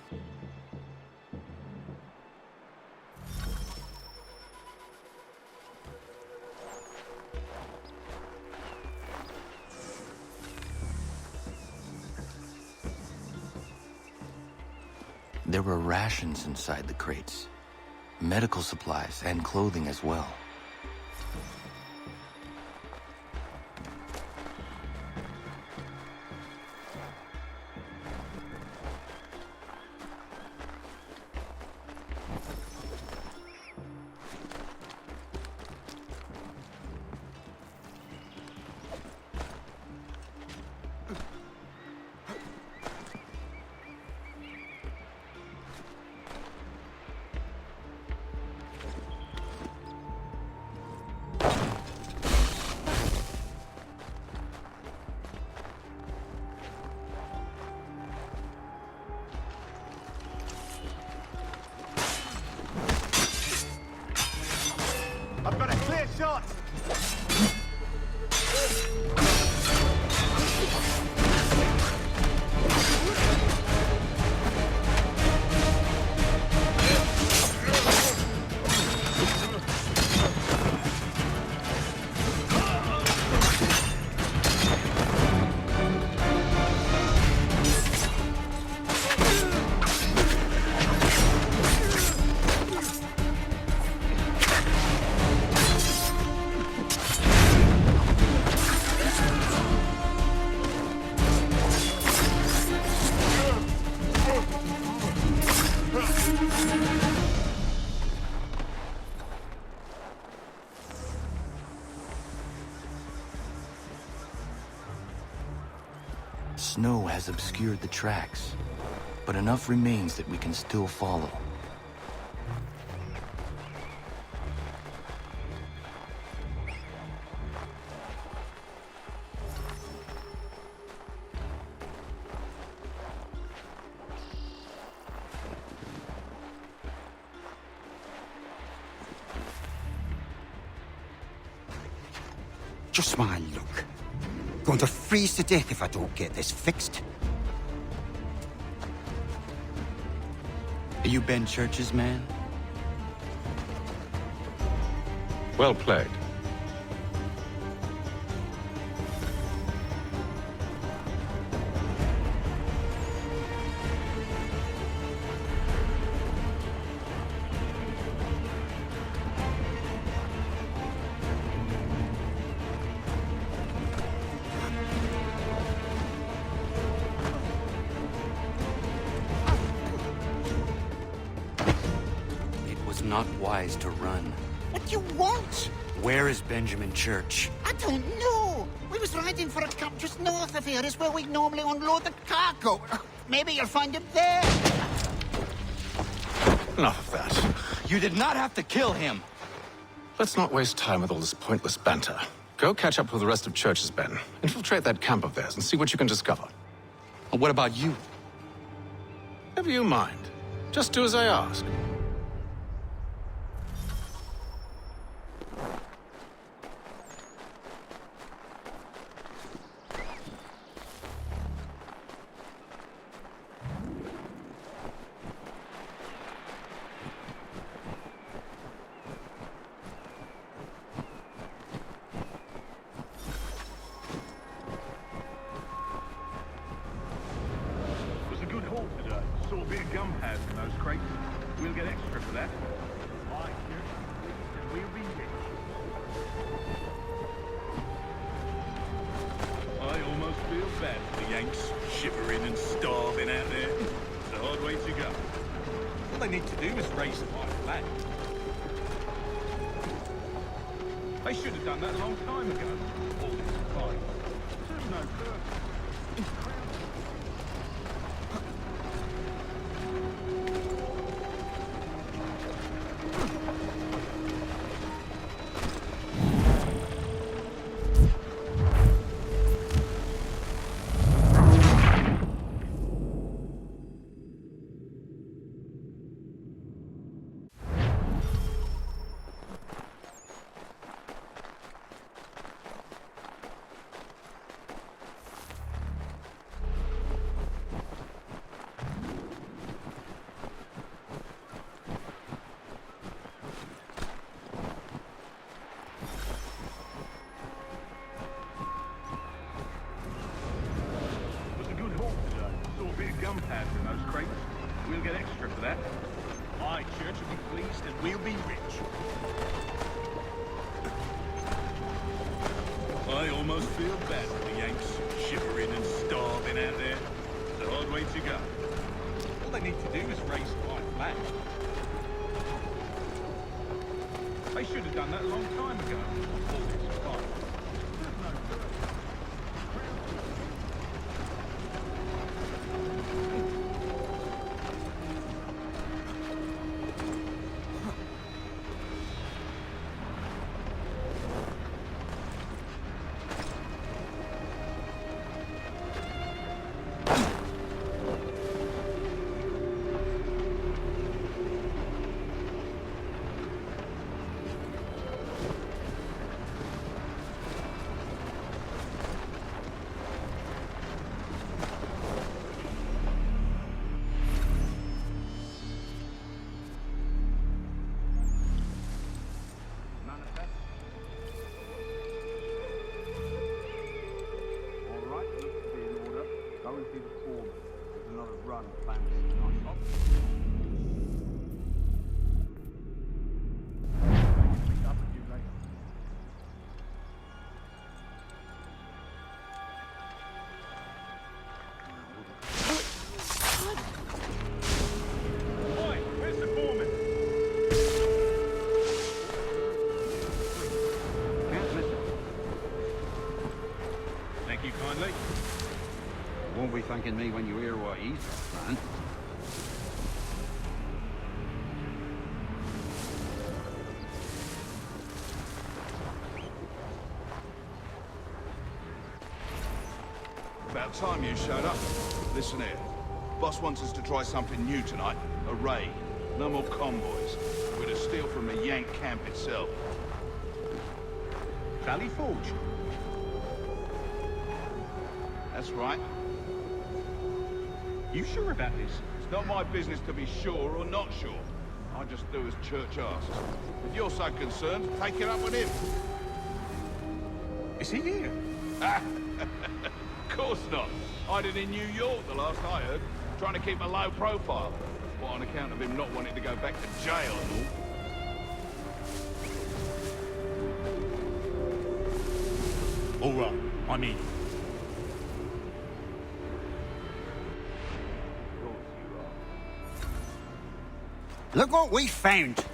There were rations inside the crates. Medical supplies and clothing as well. I've got a clear shot! Snow has obscured the tracks, but enough remains that we can still follow. Just my luck. Going to freeze to death if I don't get this fixed. Are you Ben Church's man? Well played. Not wise to run. What do you want? Where is Benjamin Church? I don't know. We was riding for a camp just north of here. Is where we normally unload the cargo. Maybe you'll find him there. Enough of that. You did not have to kill him. Let's not waste time with all this pointless banter. Go catch up with the rest of Church's men. Infiltrate that camp of theirs and see what you can discover. And what about you? Never you mind. Just do as I ask. We'll get extra for that. Aye, and we'll be rich. I almost feel bad for the Yanks, shivering and starving out there. It's a hard way to go. All they need to do is raise the white flag. They should have done that a long time ago. All this fight. Serves no purpose. I almost feel bad for the Yanks, shivering and starving out there. It's a hard way to go. All they need to do is raise the white flag. They should have done that a long time ago. All this fight. Won't be thanking me when you hear what he's done. About time you showed up. Listen here. Boss wants us to try something new tonight. A raid. No more convoys. We're to steal from the Yank camp itself. Valley Forge? That's right. You sure about this? It's not my business to be sure or not sure. I just do as Church asks. If you're so concerned, take it up with him. Is he here? Of course not. Hiding in New York, the last I heard. Trying to keep a low profile. What, on account of him not wanting to go back to jail and all? All right, I'm in. Look what we found.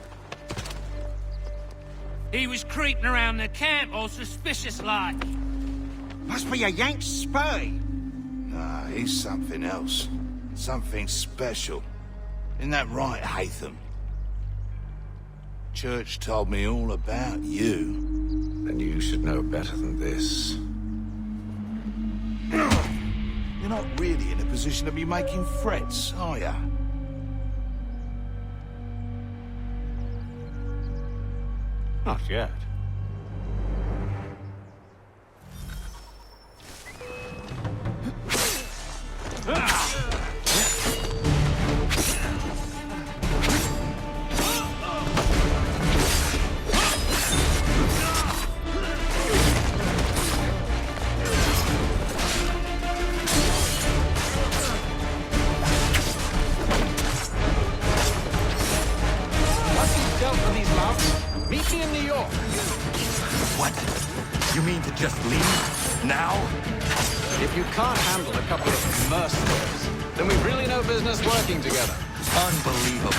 He was creeping around the camp all suspicious-like. Must be a Yank spy. Nah, he's something else. Something special. Isn't that right, Hatham? Church told me all about you. Then you should know better than this. You're not really in a position to be making threats, are ya? Not yet. Once he's dealt with these louts, meet me in New York. What? You mean to just leave? Now? If you can't handle a couple of mercenaries, then we've really no business working together. Unbelievable.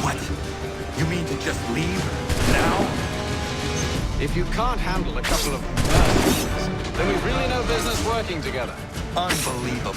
What? You mean to just leave? Now? If you can't handle a couple of mercenaries, then we've really no business working together. Unbelievable.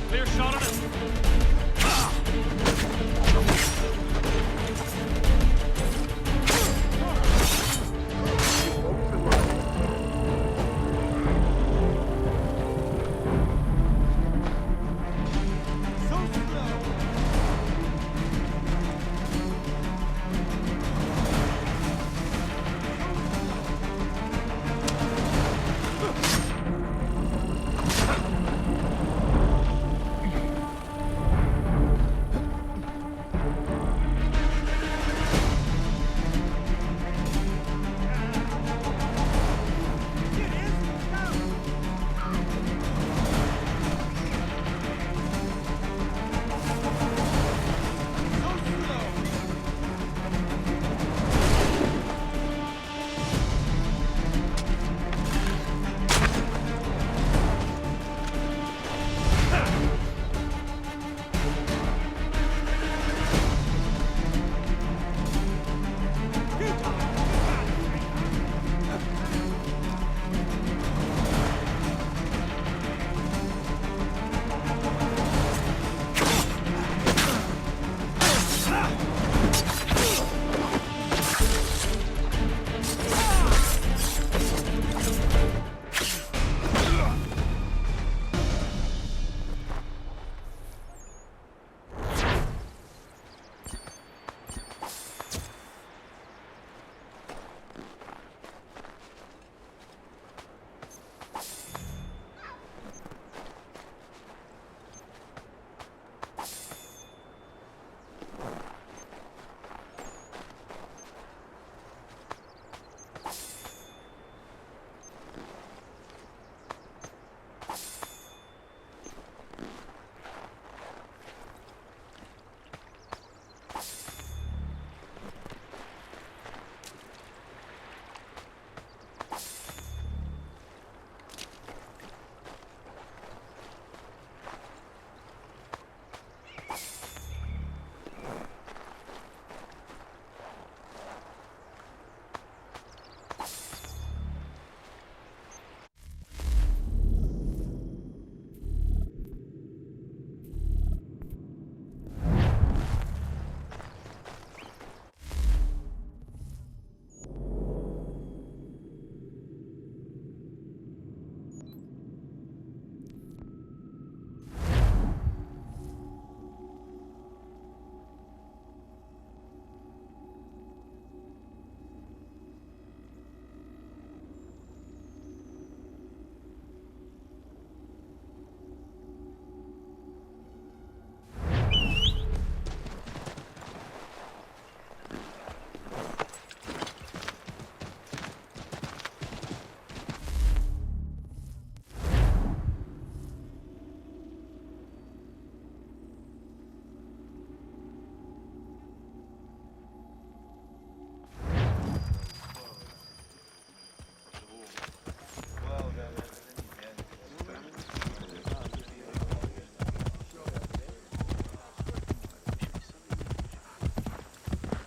Clear shot on it.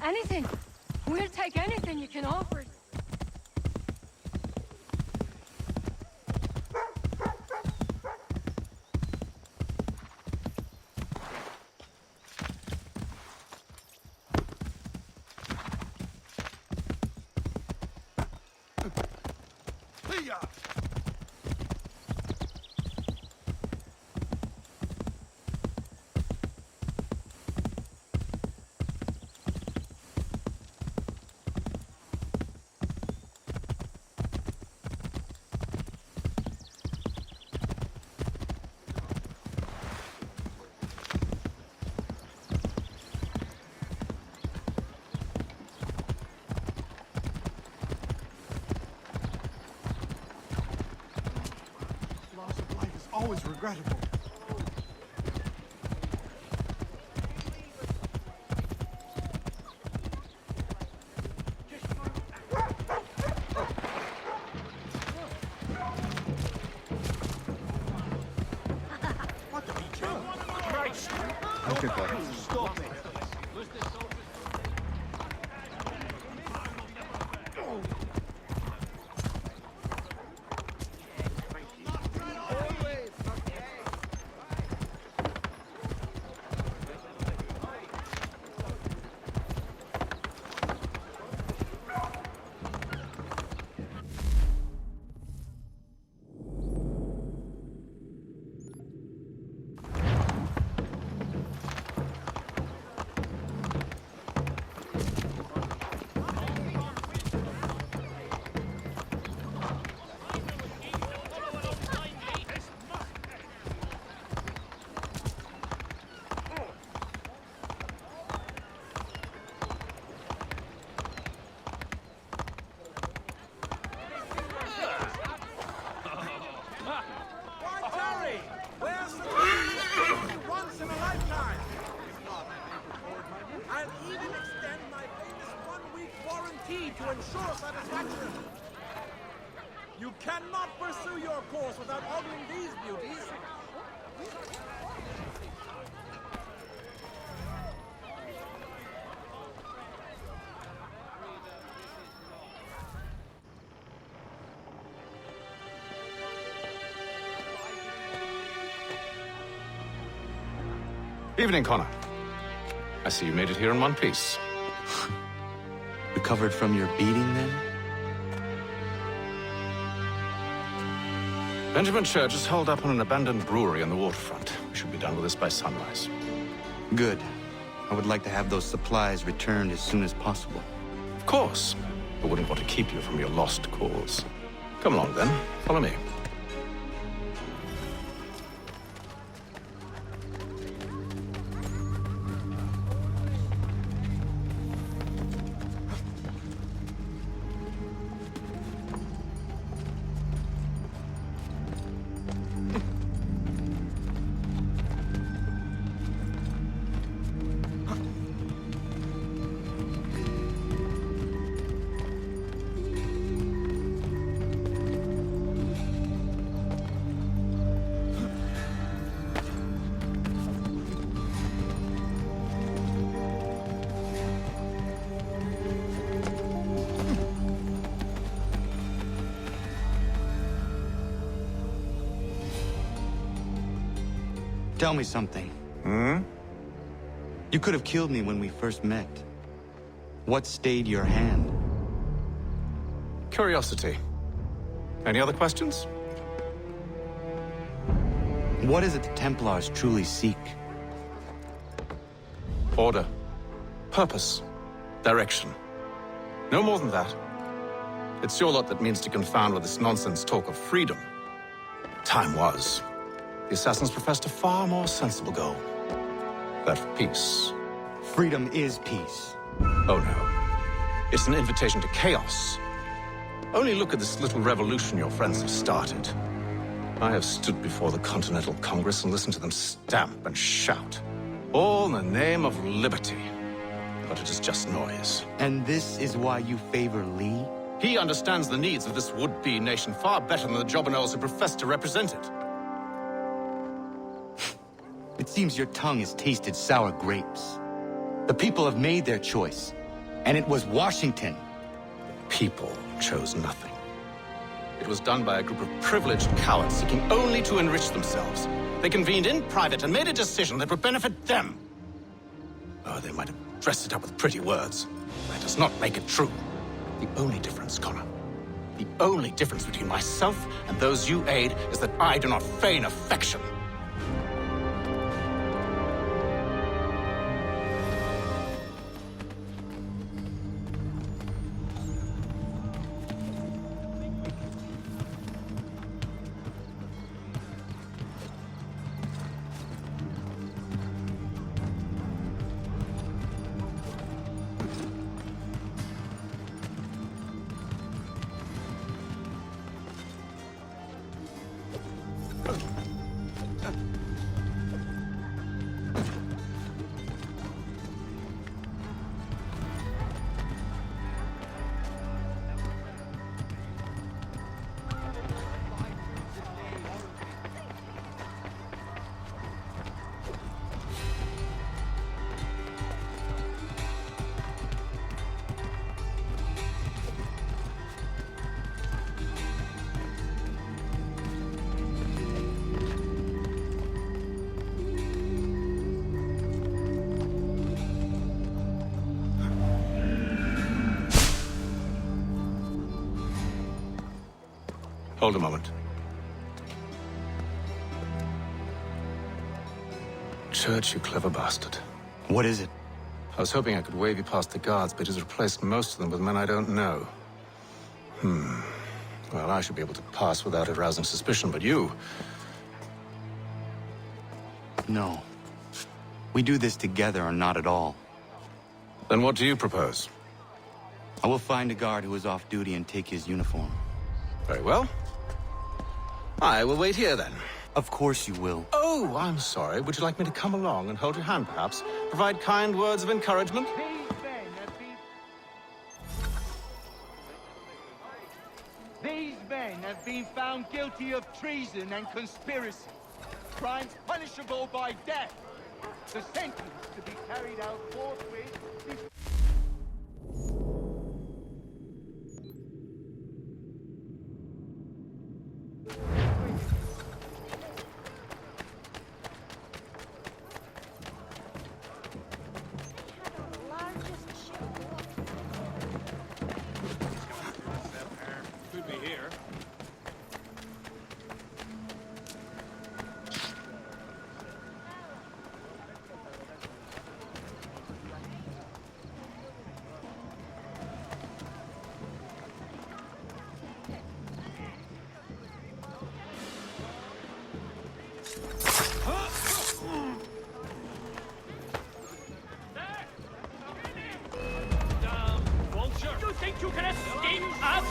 Anything. We'll take anything you can offer. always regrettable. Okay, bud. Stop it. To ensure satisfaction. You cannot pursue your course without ogling these beauties. Evening, Connor. I see you made it here in one piece. Recovered from your beating, then? Benjamin Church is holed up on an abandoned brewery on the waterfront. We should be done with this by sunrise. Good. I would like to have those supplies returned as soon as possible. Of course. I wouldn't want to keep you from your lost cause. Come along, then. Follow me. Tell me something. Hmm? You could have killed me when we first met. What stayed your hand? Curiosity. Any other questions? What is it the Templars truly seek? Order. Purpose. Direction. No more than that. It's your lot that means to confound with this nonsense talk of freedom. Time was. The assassins professed a far more sensible goal. That of peace. Freedom is peace. Oh no. It's an invitation to chaos. Only look at this little revolution your friends have started. I have stood before the Continental Congress and listened to them stamp and shout. All in the name of liberty. But it is just noise. And this is why you favor Lee? He understands the needs of this would-be nation far better than the jobberknolls who profess to represent it. It seems your tongue has tasted sour grapes. The people have made their choice, and it was Washington. The people chose nothing. It was done by a group of privileged cowards seeking only to enrich themselves. They convened in private and made a decision that would benefit them. Oh, they might have dressed it up with pretty words. That does not make it true. The only difference, Connor, the only difference between myself and those you aid is that I do not feign affection. Hold a moment. Church, you clever bastard. What is it? I was hoping I could wave you past the guards, but he's replaced most of them with men I don't know. Well, I should be able to pass without arousing suspicion, but you... No. We do this together or not at all. Then what do you propose? I will find a guard who is off duty and take his uniform. Very well. I will wait here, then. Of course you will. Oh, I'm sorry. Would you like me to come along and hold your hand, perhaps? Provide kind words of encouragement? These men have been found guilty of treason and conspiracy. Crimes punishable by death. The sentence to be carried out forthwith. Could be here. You think you can escape us?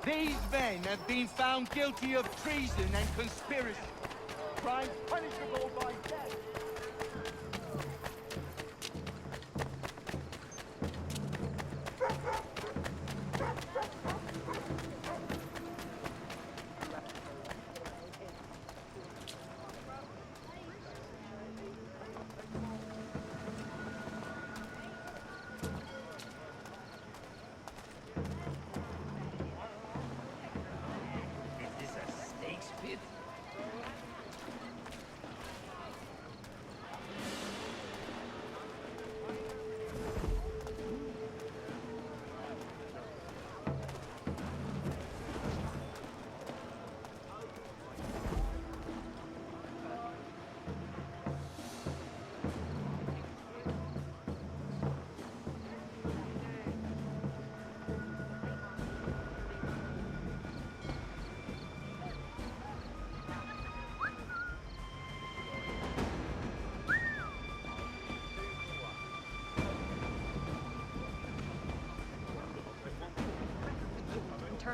These men have been found guilty of treason and conspiracy. Crimes punishable by death.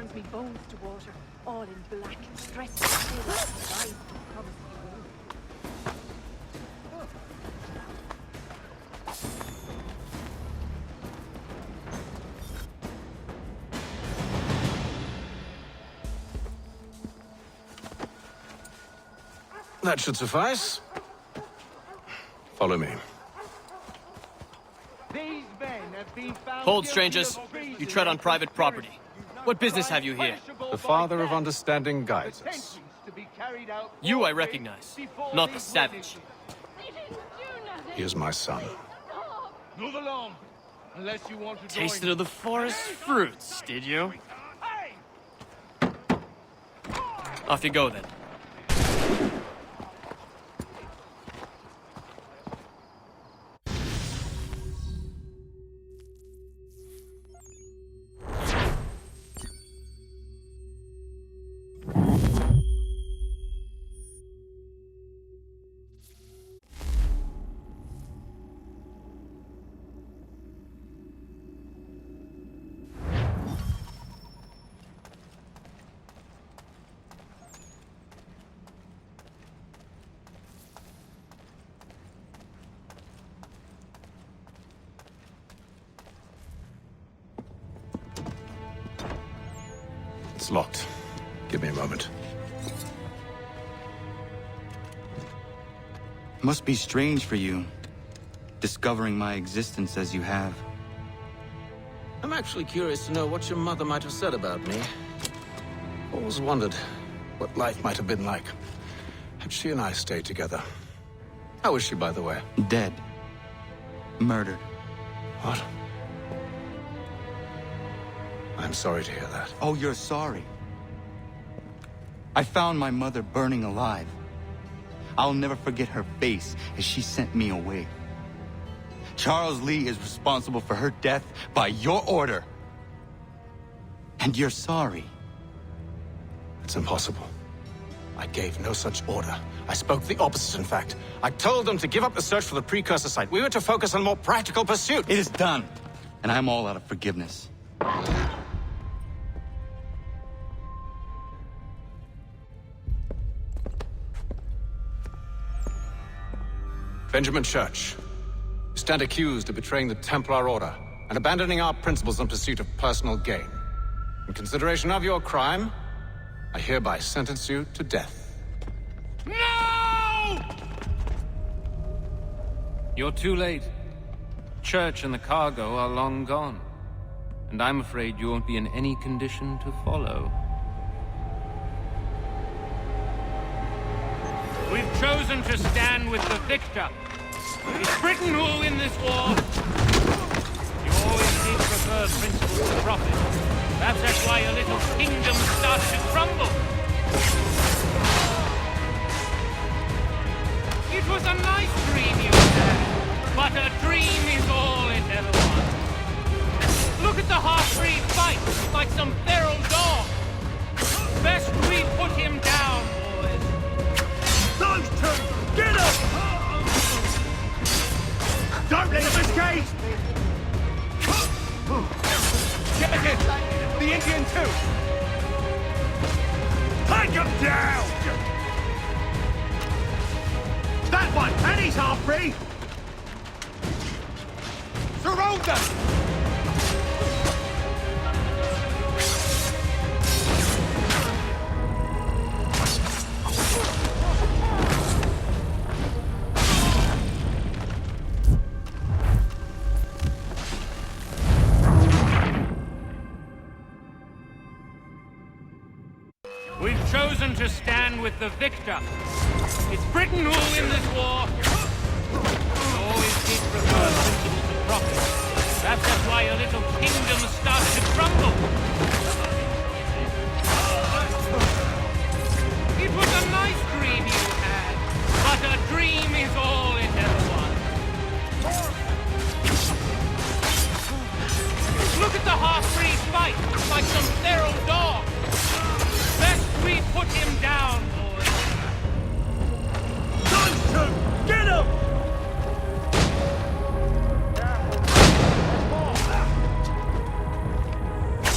turns me bones to water, all in black, stressed still, and eyes that promise you will. That should suffice. Follow me. These men have been found Hold, guilty strangers. of treason You tread on and private property. What business have you here? The Father of Understanding guides us. to be carried out You I recognize, not the savage. He is my son. Move along, unless you want to Tasted of the forest fruits, did you? Off you go, then. It's locked. Give me a moment. Must be strange for you, discovering my existence as you have. I'm actually curious to know what your mother might have said about me. Always wondered what life might have been like had she and I stayed together. How is she, by the way? Dead. Murdered. What? I'm sorry to hear that. Oh, you're sorry. I found my mother burning alive. I'll never forget her face as she sent me away. Charles Lee is responsible for her death by your order. And you're sorry. It's impossible. I gave no such order. I spoke the opposite, in fact. I told them to give up the search for the precursor site. We were to focus on a more practical pursuit. It is done, and I'm all out of forgiveness. Benjamin Church, you stand accused of betraying the Templar Order and abandoning our principles in pursuit of personal gain. In consideration of your crime, I hereby sentence you to death. No! You're too late. Church and the cargo are long gone. And I'm afraid you won't be in any condition to follow. We've chosen to stand with the victor. It's Britain who will win this war. You always did prefer principle to profit. Perhaps that's why your little kingdom started to crumble. It was a nice dream you had, but a dream is all it ever was. Look at the half-breed fight like some feral dog. Best we put him down, boys. Those two! Get up! Don't let him escape! Get it! The Indian too! Take him down! That one! And he's half-free! Surround them! We've chosen to stand with the victor. It's Britain who will win this war. You always did prefer principle to profit. Perhaps that's why your little kingdom started to crumble. It was a nice dream you had, but a dream is all it ever was. Look at the half-breed fight like some feral dog. Best we put him down, boys. Those two! Get him!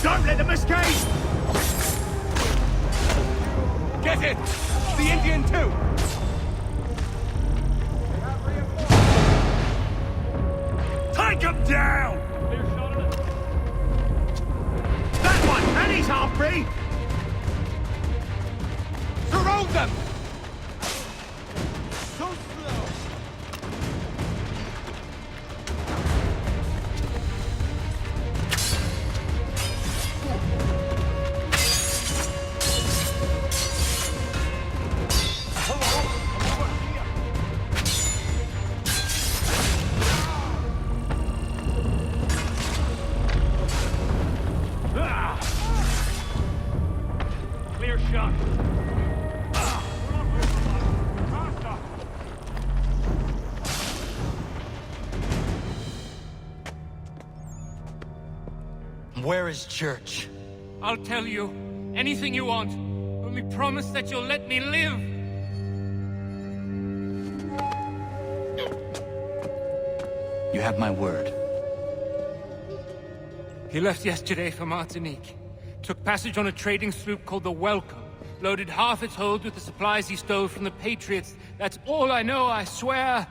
Don't let them escape! Indian too! Take him down! That one! And he's half-free! Surround them! So slow! Clear shot. Where is Church? I'll tell you. Anything you want. Only promise that you'll let me live. You have my word. He left yesterday for Martinique. Took passage on a trading sloop called the Welcome. Loaded half its hold with the supplies he stole from the Patriots. That's all I know, I swear.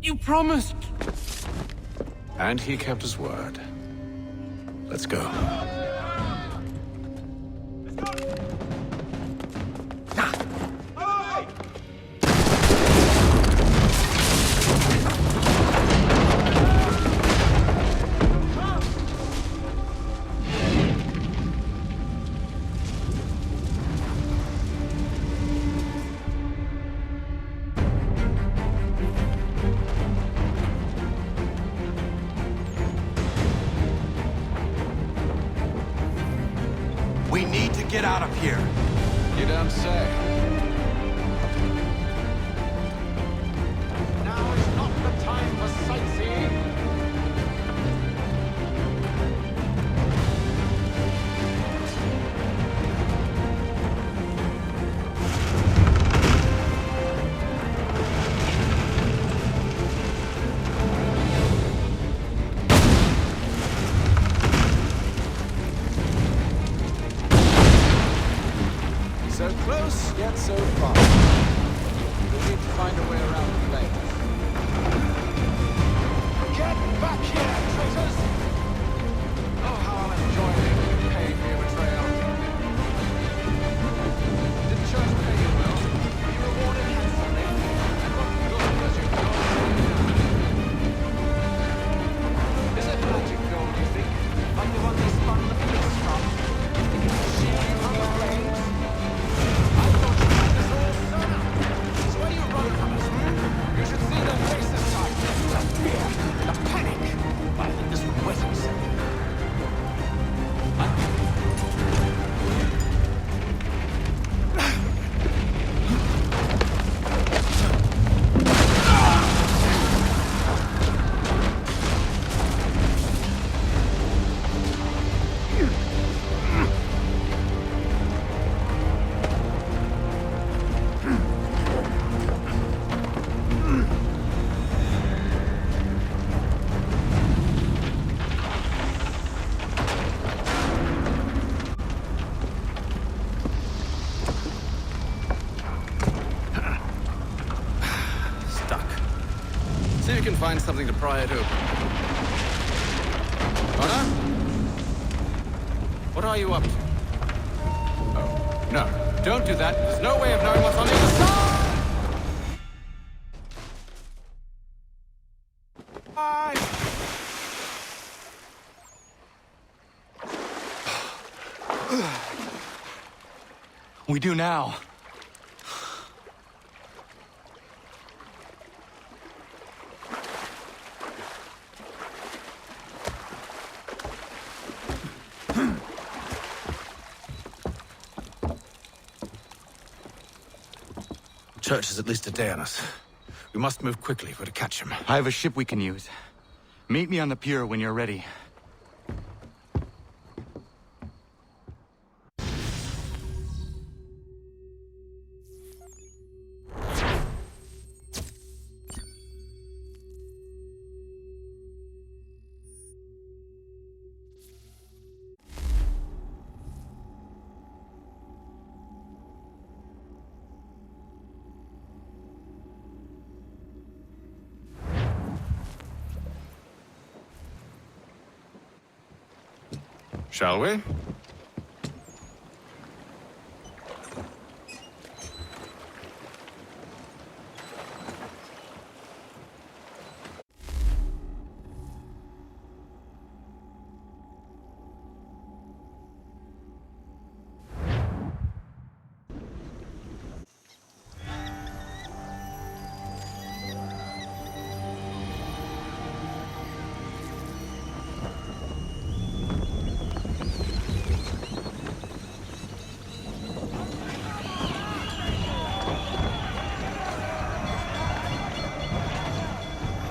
You promised. And he kept his word. Let's go. We need to get out of here. You don't say. Now is not the time for sightseeing. So close, yet so far. We need to find a way around the lake. Get back here, traitors! Oh, how I'll enjoy making you pay for your betrayal. Did Church pay you well? You rewarded handsomely. And what good does your gold do now? Is it magic gold, you think? Like the one they spun the fleece from? You think it's a shield from the flames? I thought you had this all sewn up. So where do you run from us, hmm? You should see their faces time. The fear, the panic. I think this would wet himself. See if you can find something to pry it open. Connor? What are you up to? Oh, no. Don't do that. There's no way of knowing what's on the other side! We do now. Church is at least a day on us. We must move quickly if we're to catch him. I have a ship we can use. Meet me on the pier when you're ready. Shall we?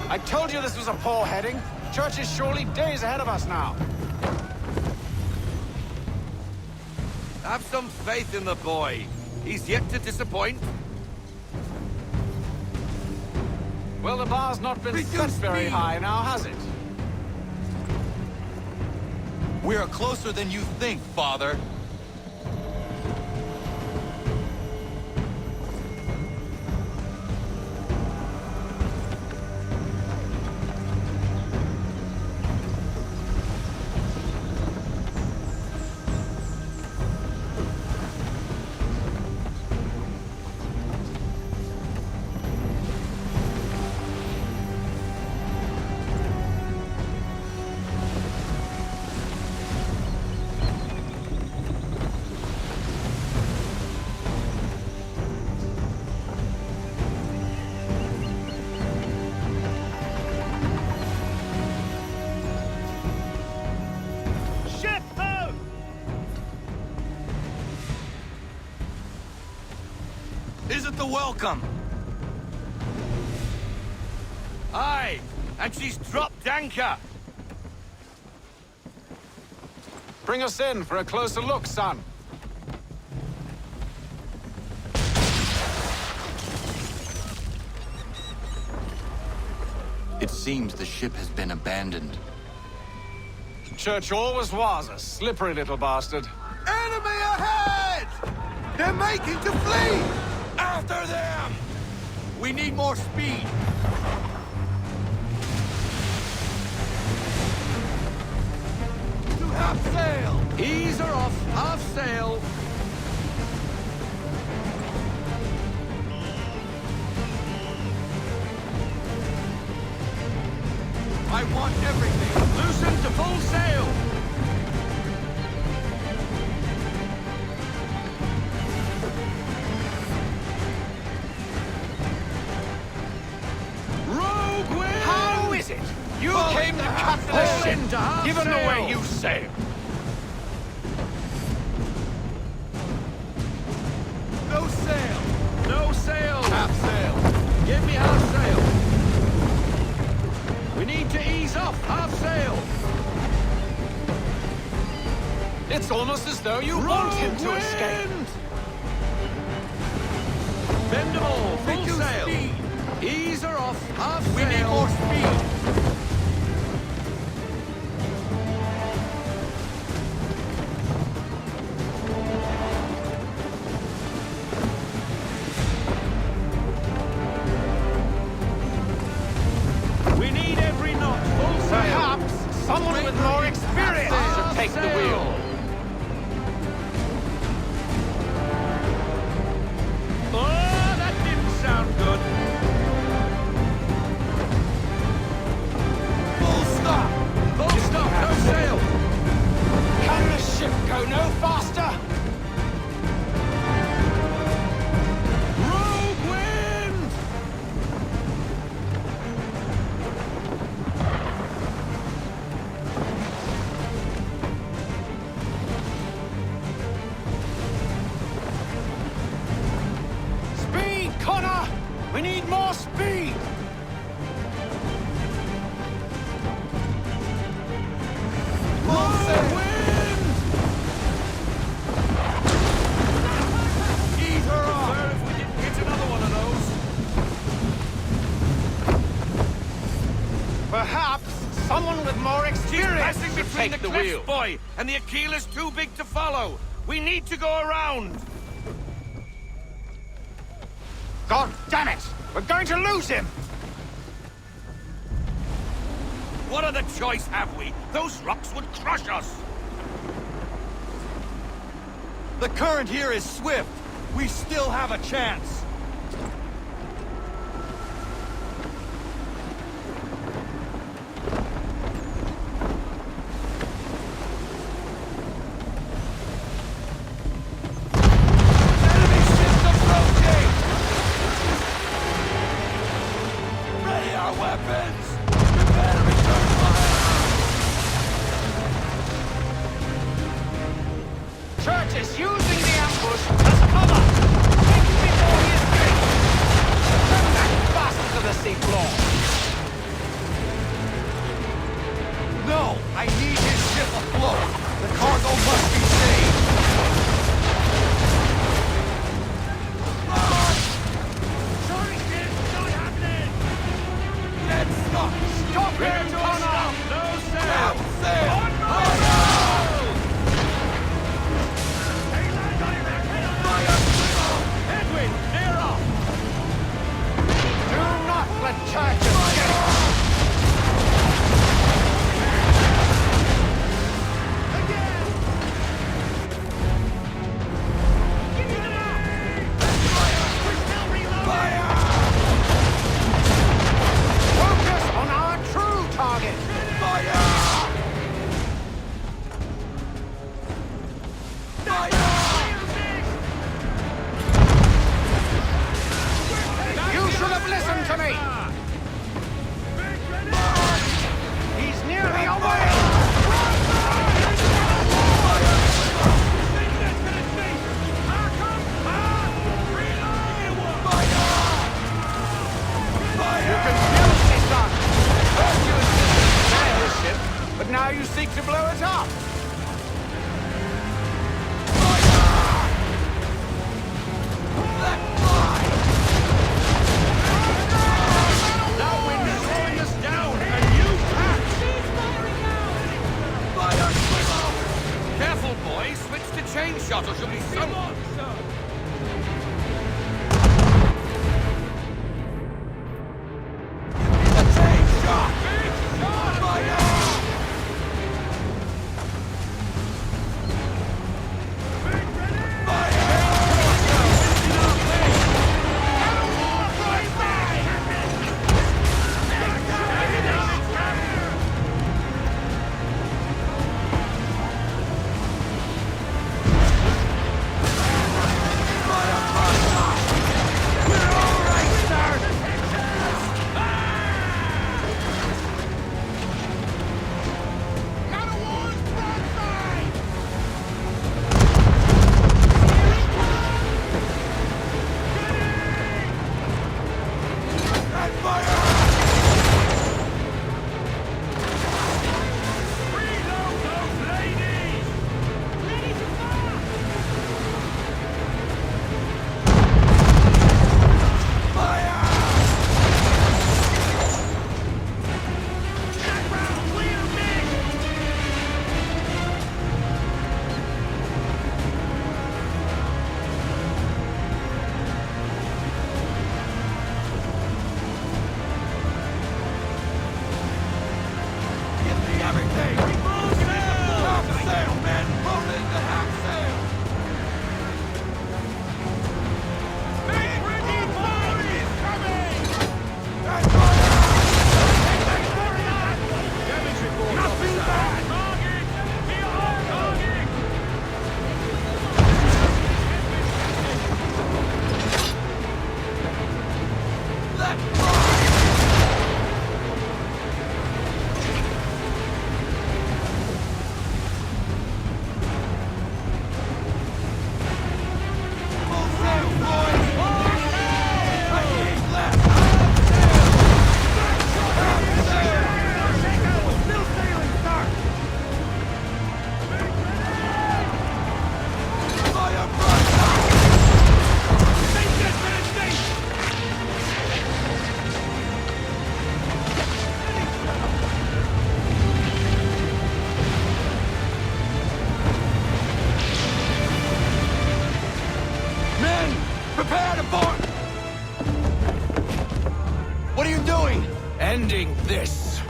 I told you this was a poor heading. Church is surely days ahead of us now. Have some faith in the boy. He's yet to disappoint. Well, the bar's not been set very high now, has it? We are closer than you think, Father. Isn't the welcome? Aye, and she's dropped anchor. Bring us in for a closer look, son. It seems the ship has been abandoned. Church always was a slippery little bastard. Enemy ahead! They're making to flee! After them! We need more speed. To half sail! Ease her off, half sail! I want everything. Loosen to full sail! Rogue wind! How is it? You came to captain a ship, given the way you sail. No sail! No sail! Half sail! Give me half sail! We need to ease off, half sail! It's almost as though you want him to escape. Bend them all, full sail! Speed. Ease her off, half sail! We need more speed. We need every knot, full sail! Perhaps someone with more experience should take the wheel. Oh, that didn't sound good. Full stop! Full stop, no sail! Can the ship go no faster? Rogue wind! Speed, Connor! We need more speed! Rogue wind! Ease her off! Sir, if we didn't get another one of those. Perhaps someone with more experience Passing should between take the the cliffs, wheel. boy, and the Aquila's too big to follow. We need to go around. God damn it! We're going to lose him! What other choice have we? Those rocks would crush us. The current here is swift. We still have a chance. Enemy ships approaching! Ready our weapons! Prepare to return fire! Church is using the ambush as cover! Take him before he escapes! Turn that bastard to the seafloor! No! I need his ship afloat! The cargo must be saved! Dead Scott! Stop him, Connor! No sail! Sail! Edwin, near up! Do not let Church escape! Focus on our true target! You should have listened to me! He's nearly away! You can still see sun! First you insisted to spare his ship, but now you seek to blow it up! That wind is slowing us down, and you can't! Fire! Careful, boys! Switch to chain shot or she'll be sunk! The chain shot! Fire! Ending this.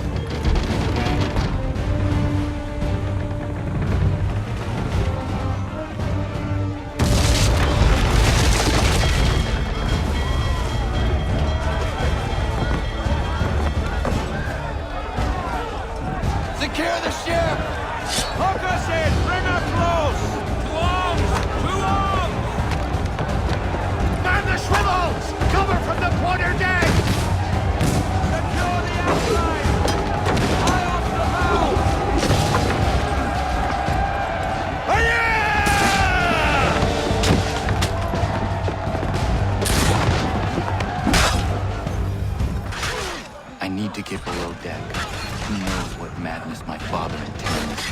said, bring her close! To arms! To arms! Man the swivels! Cover from the quarter deck! Secure the outline! High off the bow! I need to get below deck. Who knows what madness my father intends?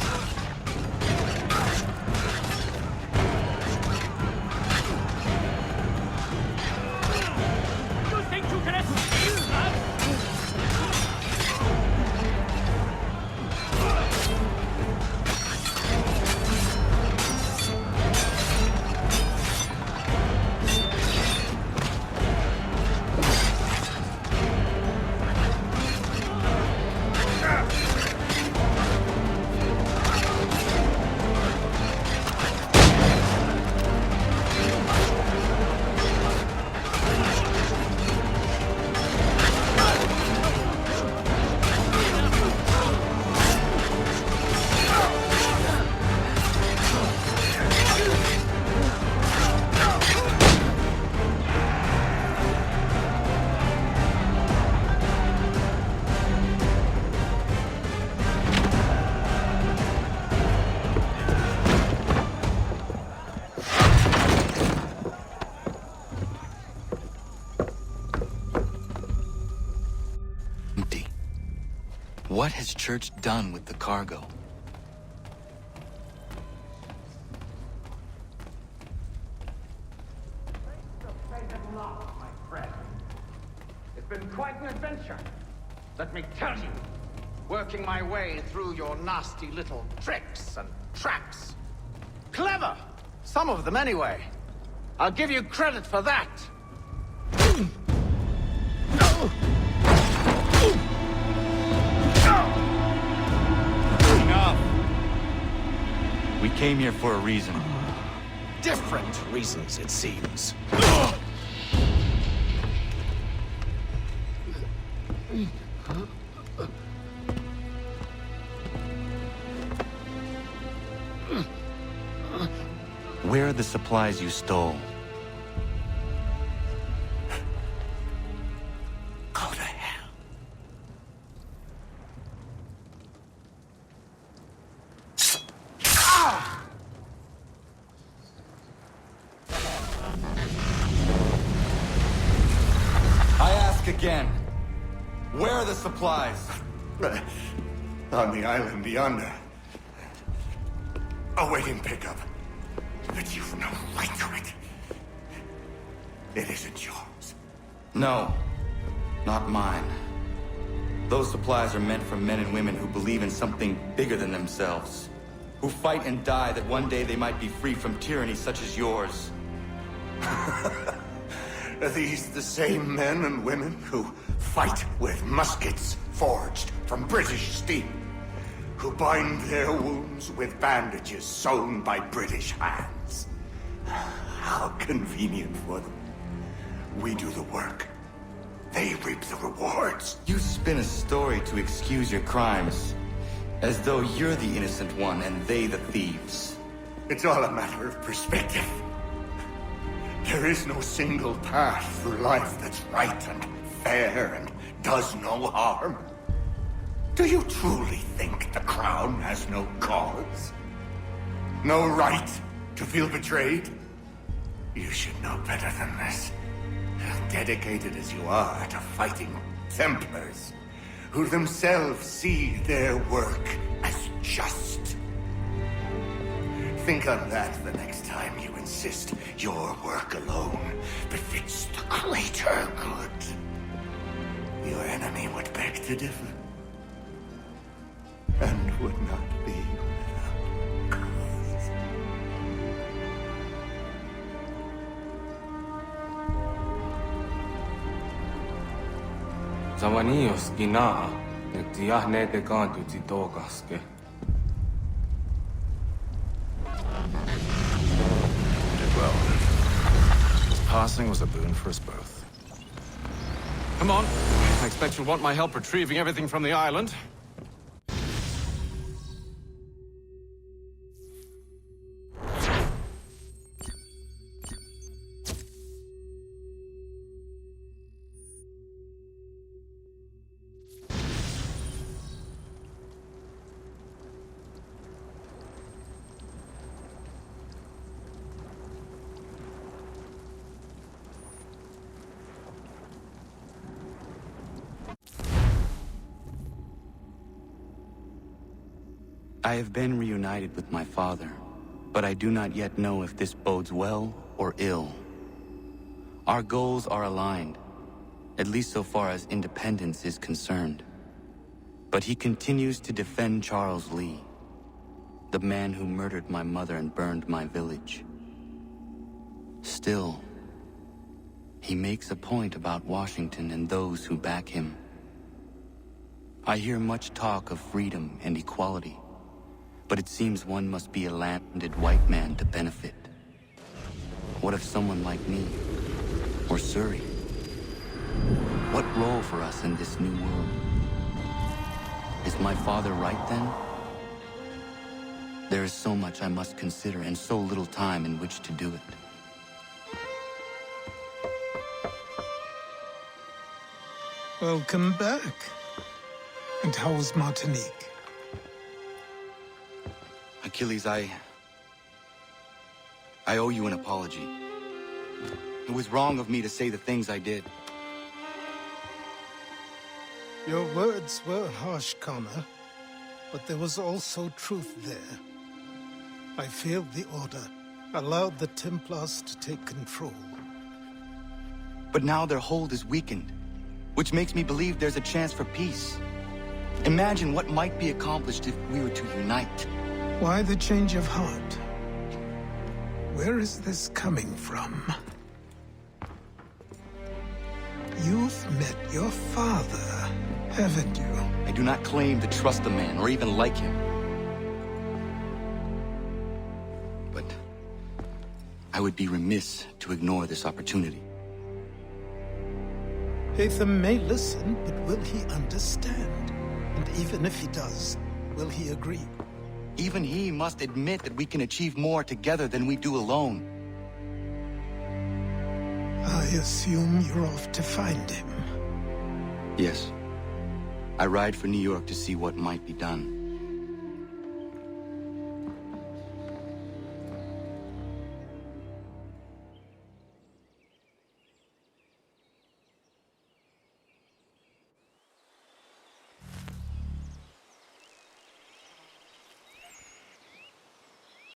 You think you can escape us? Empty. What has Church done with the cargo? It's been quite an adventure. Let me tell you, working my way through your nasty little tricks and traps. Clever! Some of them anyway. I'll give you credit for that. Enough! We came here for a reason. Different reasons, it seems. Where are the supplies you stole? Go to hell. I ask again. Where are the supplies? On the island yonder. Awaiting pickup. But you've no right to it. It isn't yours. No. Not mine. Those supplies are meant for men and women who believe in something bigger than themselves. Who fight and die that one day they might be free from tyranny such as yours. Are these the same men and women who fight with muskets forged from British steel? Who bind their wounds with bandages sewn by British hands? How convenient for them. We do the work. They reap the rewards. You spin a story to excuse your crimes. As though you're the innocent one and they the thieves. It's all a matter of perspective. There is no single path through life that's right and fair and does no harm. Do you truly think the Crown has no cause? No right to feel betrayed? You should know better than this. Dedicated as you are to fighting Templars, who themselves see their work as just. Think on that the next time you insist your work alone befits the greater good. Your enemy would beg to differ, and would not be without cause. Zawanios gina, tiahne te kantu titokaske. Did well. This passing was a boon for us both. Come on. I expect you'll want my help retrieving everything from the island. I have been reunited with my father, but I do not yet know if this bodes well or ill. Our goals are aligned, at least so far as independence is concerned. But he continues to defend Charles Lee, the man who murdered my mother and burned my village. Still, he makes a point about Washington and those who back him. I hear much talk of freedom and equality, but it seems one must be a landed white man to benefit. What if someone like me, or Surrey? What role for us in this new world? Is my father right then? There is so much I must consider and so little time in which to do it. Welcome back. And how was Martinique? Achilles, I owe you an apology. It was wrong of me to say the things I did. Your words were harsh, Connor, but there was also truth there. I failed the Order, allowed the Templars to take control. But now their hold is weakened, which makes me believe there's a chance for peace. Imagine what might be accomplished if we were to unite. Why the change of heart? Where is this coming from? You've met your father, haven't you? I do not claim to trust the man or even like him. But I would be remiss to ignore this opportunity. Hatham may listen, but will he understand? And even if he does, will he agree? Even he must admit that we can achieve more together than we do alone. I assume you're off to find him. Yes. I ride for New York to see what might be done.